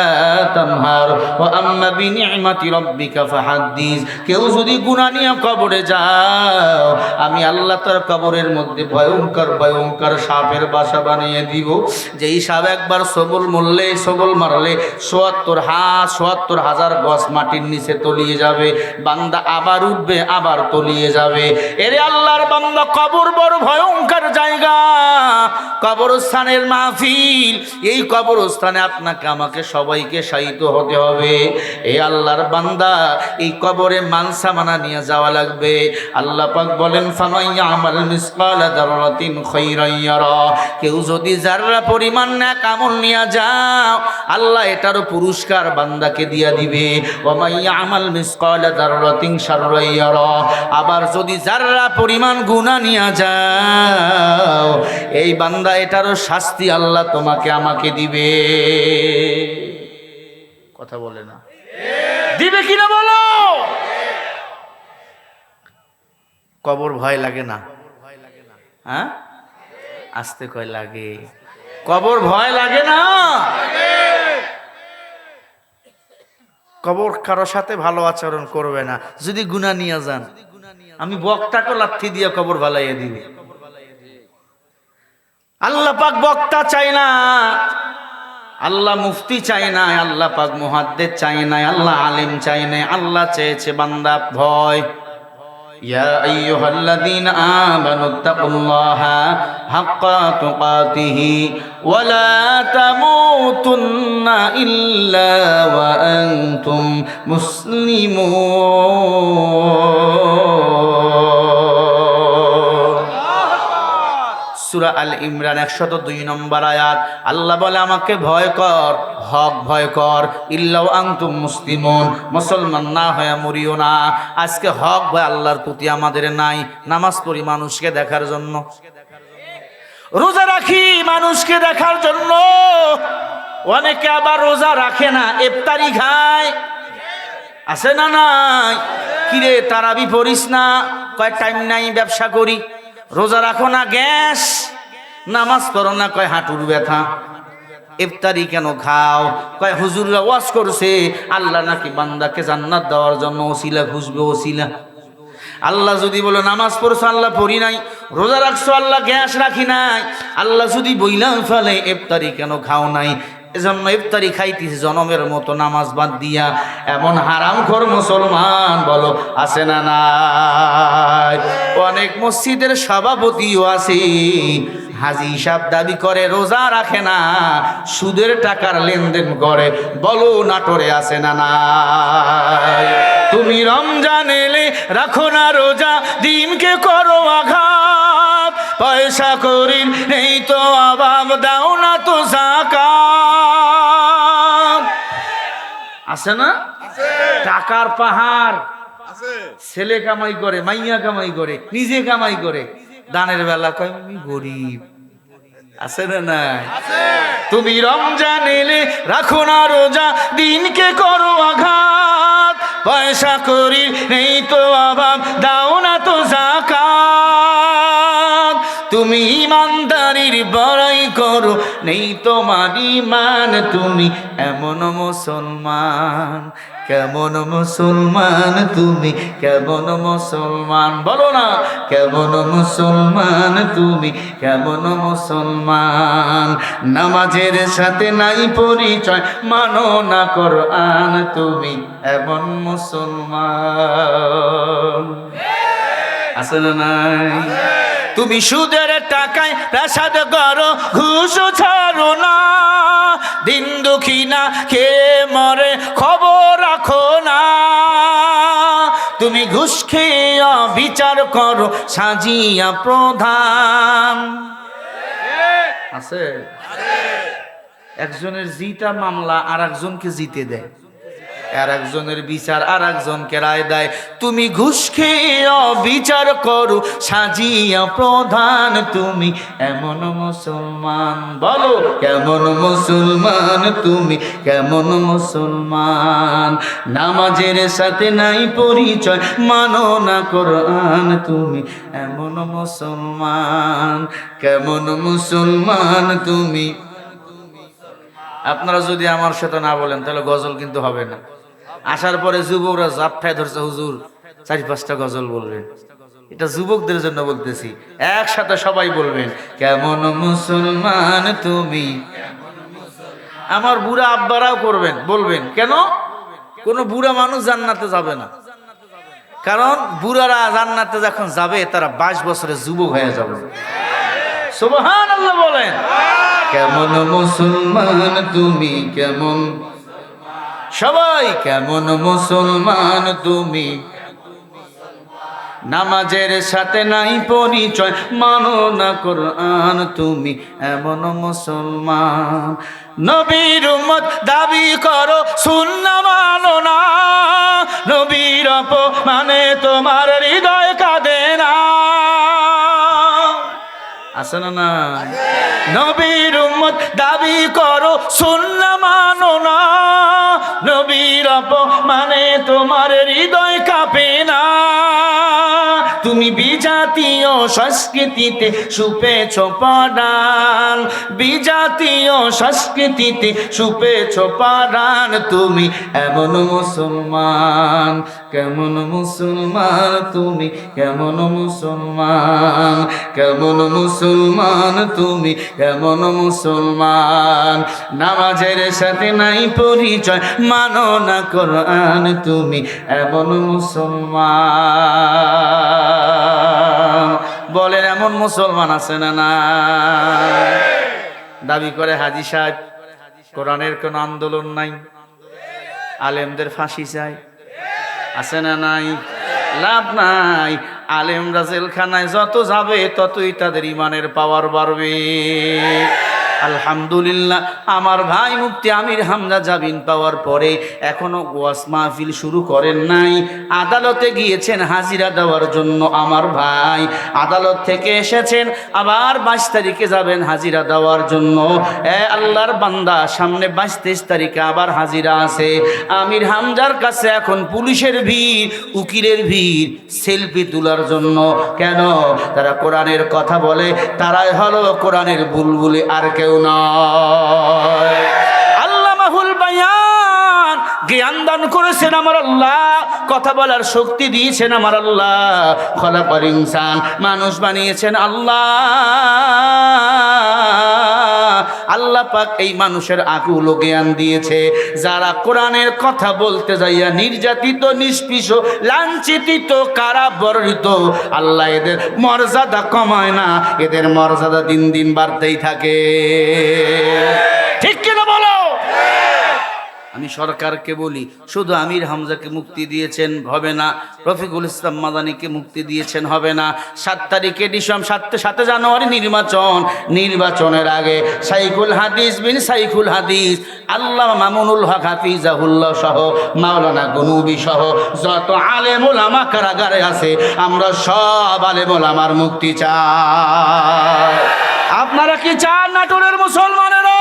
তানহার ওয়া আম্মা বিনি'মাতি রাব্বিকা ফাহাদ্দিস। কেউ যদি গুনাহ নিয়ে কবরে যাও, আমি আল্লাহ তার কবরের মধ্যে ভয়ঙ্কর ভয়ঙ্কর সাপের বাসা বানিয়ে দিব। যেই সাপ একবার সবল মরলে, সবল মারলে ৭৭,০০০ গজ মাটির নিচে তলিয়ে যাবে। বান্দা আবার উঠবে, আবার তলিয়ে যাবে। এরে আল্লাহর বান্দা, কবর বড় ভয়ঙ্কর জায়গা, কবরস্থানের মাহফিল। এই কবরস্থানে আপনাকে আমাকে সবাইকে শায়িত হতে হবে। এই আল্লাহর বান্দা, এই কবরে মানসামানা নিয়ে যাওয়া লাগবে। আল্লাহ পাক বলেন ফামাইয়া আমাল মিসকালা যাররাতিন খায়রান ইয়ারা। কেউ যদি যাররা পরিমাণ নেক আমল নিয়ে যাও, আল্লাহ এটারও পুরস্কার বান্দাকে দিয়া দিবে। ওয়া মাইয়া আমাল মিসকালা যাররাতিন শাররান ইয়ারা। আবার যদি যাররা পরিমাণ গুনাহ নিয়ে যাও, এই বান্দা এটারও শাস্তি আল্লাহ তোমাকে আমাকে দিবে। কথা বলে না? দিবে কিনা বলো? কবর ভয় লাগে না? হ্যাঁ, আসতে কয় লাগে। কবর ভয় লাগে না? কবর কারো সাথে ভালো আচরণ করবে না যদি গুনাহ নিয়ে যান। আমি বক্তাকে লাথি দিয়ে কবর ভালাইয়া দিবে। আল্লাহ পাক বক্তা চাই না, আল্লাহ মুফতি চাই না, আল্লাহ পাক মুহাদ্দিস চাই না, আল্লাহ আলেম চাই না। আল্লাহ চেয়েছে বান্দা ভয়। ইয়া আইয়ুহাল্লাযীনা আমানুত্তাকুল্লাহা হাক্কা তুকাতিহি ওয়া লা তামুতুন্না ইল্লা ওয়া আনতুম মুসলিমুন। সূরা আল ইমরান 102 নম্বর আয়াত। আল্লাহ বলে আমাকে ভয় কর, হক ভয় কর, ইল্লাও আনতুম মুসলিমুন, মুসলমান না হয়ে মরিও না। আজকে হক ভয় আল্লাহর প্রতি আমাদের নাই। নামাজ পড়ি মানুষকে দেখার জন্য, রোজা রাখি মানুষকে দেখার জন্য, অনেকে আবার রোজা রাখে না, ইফতারি খায়। আছে না নাই? কিরে তারাবি পড়িস না? কয় টাইম নাই, ব্যবসা করি। রোজা রাখো না, গ্যাস। নামাজ পড়ো না, কয় হাঁটুর ব্যথা। ইফতারি কেন খাও? কয় হুজুররা ওয়াজ করছে আল্লাহ নাকি বান্দাকে জান্নাত দেওয়ার জন্য ওসিলা খুঁজবে, ওসিলা। আল্লাহ যদি বলে নামাজ পড়ছো, আল্লাহ পড়ি নাই। রোজা রাখছো, আল্লাহ গ্যাস রাখি নাই। আল্লাহ যদি বইলাম ফেলে ইফতারি কেন খাও নাই, এজন্য ইফতারি খাইতেছি জনমের মতো নামাজ বাদ দিয়া। এমন হারামখোর মুসলমান বলো আছে না নাই? অনেক মসজিদের সভাপতিও আছে, হাজি সাহেব দাবি করে রোজা রাখে না, সুদের টাকার লেনদেন করে। বলো নাটোরে আছে না নাই? তুমি রমজান এলে রাখো না রোজা, দিনকে করো আঘাত। পয়সা করি নেই তো অভাব, দাও না তো যাকাত। আছে না? টাকার পাহাড়। ছেলে কামাই করে, মাইয়া কামাই করে, নিজে কামাই করে, দানের বেলা কয় আমি গরিব। আছে না নাই? তুমি রমজান এলে রাখো না রোজা, দিনকে করো আঘাত। পয়সা করি নেই তো অভাব, দাও না তো যাকাত। তুমি ইমানদারির বড়াই করো, নেই তোমার ঈমান। তুমি এমন মুসলমান, কেমন মুসলমান তুমি, কেমন মুসলমান? বলো না কেমন মুসলমান তুমি, কেমন মুসলমান? নামাজের সাথে নাই পরিচয়, মানো না কোরআন। তুমি এমন মুসলমান আছে না নাই? তুমি সুদের টাকায় প্রাসাদ করো, ঘুষও ছাড়ো না। দিন দুঃখী না খেয়ে মরে, খবর রাখো না। তুমি ঘুষ খেয়ে বিচার করো, সাজিয়া প্রধান। আছে একজনের জিতা মামলা আর একজনকে জিতে দেয়, আর একজনের বিচার আর একজনকে রায় দেয়। তুমি ঘুষ খেয়ে বিচার করো, সাজিয়া প্রধান। তুমি এমন মুসলমান, বলো কেমন মুসলমান তুমি, কেমন মুসলমান? নামাজের সাথে নাই পরিচয়, মানো না কোরআন। তুমি এমন মুসলমান, কেমন মুসলমান তুমি? আপনারা যদি আমার সাথে না বলেন তাহলে গজল কিন্তু হবে না। আসার পরে যুবকরা জাপটায় ধরছে, হুজুর 4-5টা গজল বলবেন। এটা যুবকদের জন্য বলতেছি, একসাথে সবাই বলবেন কেমন মুসলমান তুমি। আমার বুড়া আব্বারাও করবেন, বলবেন। কেন? কোন বুড়া মানুষ জান্নাতে যাবে না, কারণ বুড়ারা জান্নাতে যখন যাবে তারা 22 বছরের যুবক হয়ে যাবে। সুবহানাল্লাহ বলেন। কেমন মুসলমান তুমি, কেমন সবাই কেমন মুসলমান তুমি? নামাজের সাথে নাই পরিচয়, মানো না কোরআন। তুমি এমন মুসলমান। নবীর উম্মত দাবি করো, সুন্নাহ মানো না। নবীর অপমানে তোমার হৃদয় কাঁদে না। আছে না না? নবীর উম্মত দাবি করো, সুন্নাহ মানো না। নবীর অপমানে তোমার হৃদয় কাঁপে না। তুমি বিজাতীয় সংস্কৃতিতে সুপেছ পরাণ, বিজাতীয় সংস্কৃতিতে সুপেছ পরাণ। তুমি এমন মুসলমান, কেমন মুসলমান তুমি, কেমন মুসলমান? কেমন মুসলমান তুমি, কেমন মুসলমান? নামাজের সাথে নাই পরিচয়, মানো না কোরআন। তুমি এমন মুসলমান। বলেন এমন মুসলমান আছে না না? দাবি করে হাজী সাহেব কোরআনের কোন আন্দোলন নাই, আলেমদের ফাঁসি চাই। আছে না নাই? লাভ নাই। আলেমরা জেলখানায় যত যাবে ততই তাদের ইমানের পাওয়ার বাড়বে। আলহামদুলিল্লাহ আমার ভাই মুফতি আমির হামজা জামিন পাওয়ার পরে এখনো ওয়াজ মাহফিল শুরু করেন নাই, আদালতে গিয়েছেন হাজিরা দেওয়ার জন্য। আমার ভাই আদালত থেকে এসেছেন, আবার 22 তারিখে যাবেন হাজিরা দেওয়ার জন্য। আল্লাহর বান্দা, সামনে 22-23 তারিখে আবার হাজিরা আছে। আমির হামজার কাছে এখন পুলিশের ভিড়, উকিলের ভিড় সেলফি তোলার জন্য। কেন? তারা কোরআনের কথা বলে, তারাই হলো কোরআনের বুলবুলি, আর কেউ নয়। আল্লামাহুল বায়ান, জ্ঞান দান করেছেন আমার আল্লাহ, কথা বলার শক্তি দিয়েছেন আমার আল্লাহ। খলাকাল ইনসান, মানুষ বানিয়েছেন আল্লাহ। আল্লাহ পাক এই মানুষের আকুল জ্ঞান দিয়েছে। যারা কোরআনের কথা বলতে যাইয়া নির্যাতিত, নিষ্পৃষ, লাঞ্ছিত, কারাবরণিত, আল্লাহ এদের মর্যাদা কমায় না, এদের মর্যাদা দিন দিন বাড়তেই থাকে। ঠিক কিনা বলো? আমি সরকারকে বলি, শুধু আমির হামজাকে মুক্তি দিয়েছেন হবে না, রফিকুল ইসলাম মাদানীকে মুক্তি দিয়েছেন হবে না। 7 তারিখে ডিসেম্বর, 7 জানুয়ারি নির্বাচনের আগে শাইখুল হাদিস বিন শাইখুল হাদিস আল্লামা মামুনুল হক হাফিজাহুল্লাহ সহ, মাওলানা গনুবী সহ যত আলেম ওলামা কারাগারে আছে, আমরা সব আলেম ওলামার মুক্তি চাই। আপনারা কি চান নাটোরের মুসলমানেরা?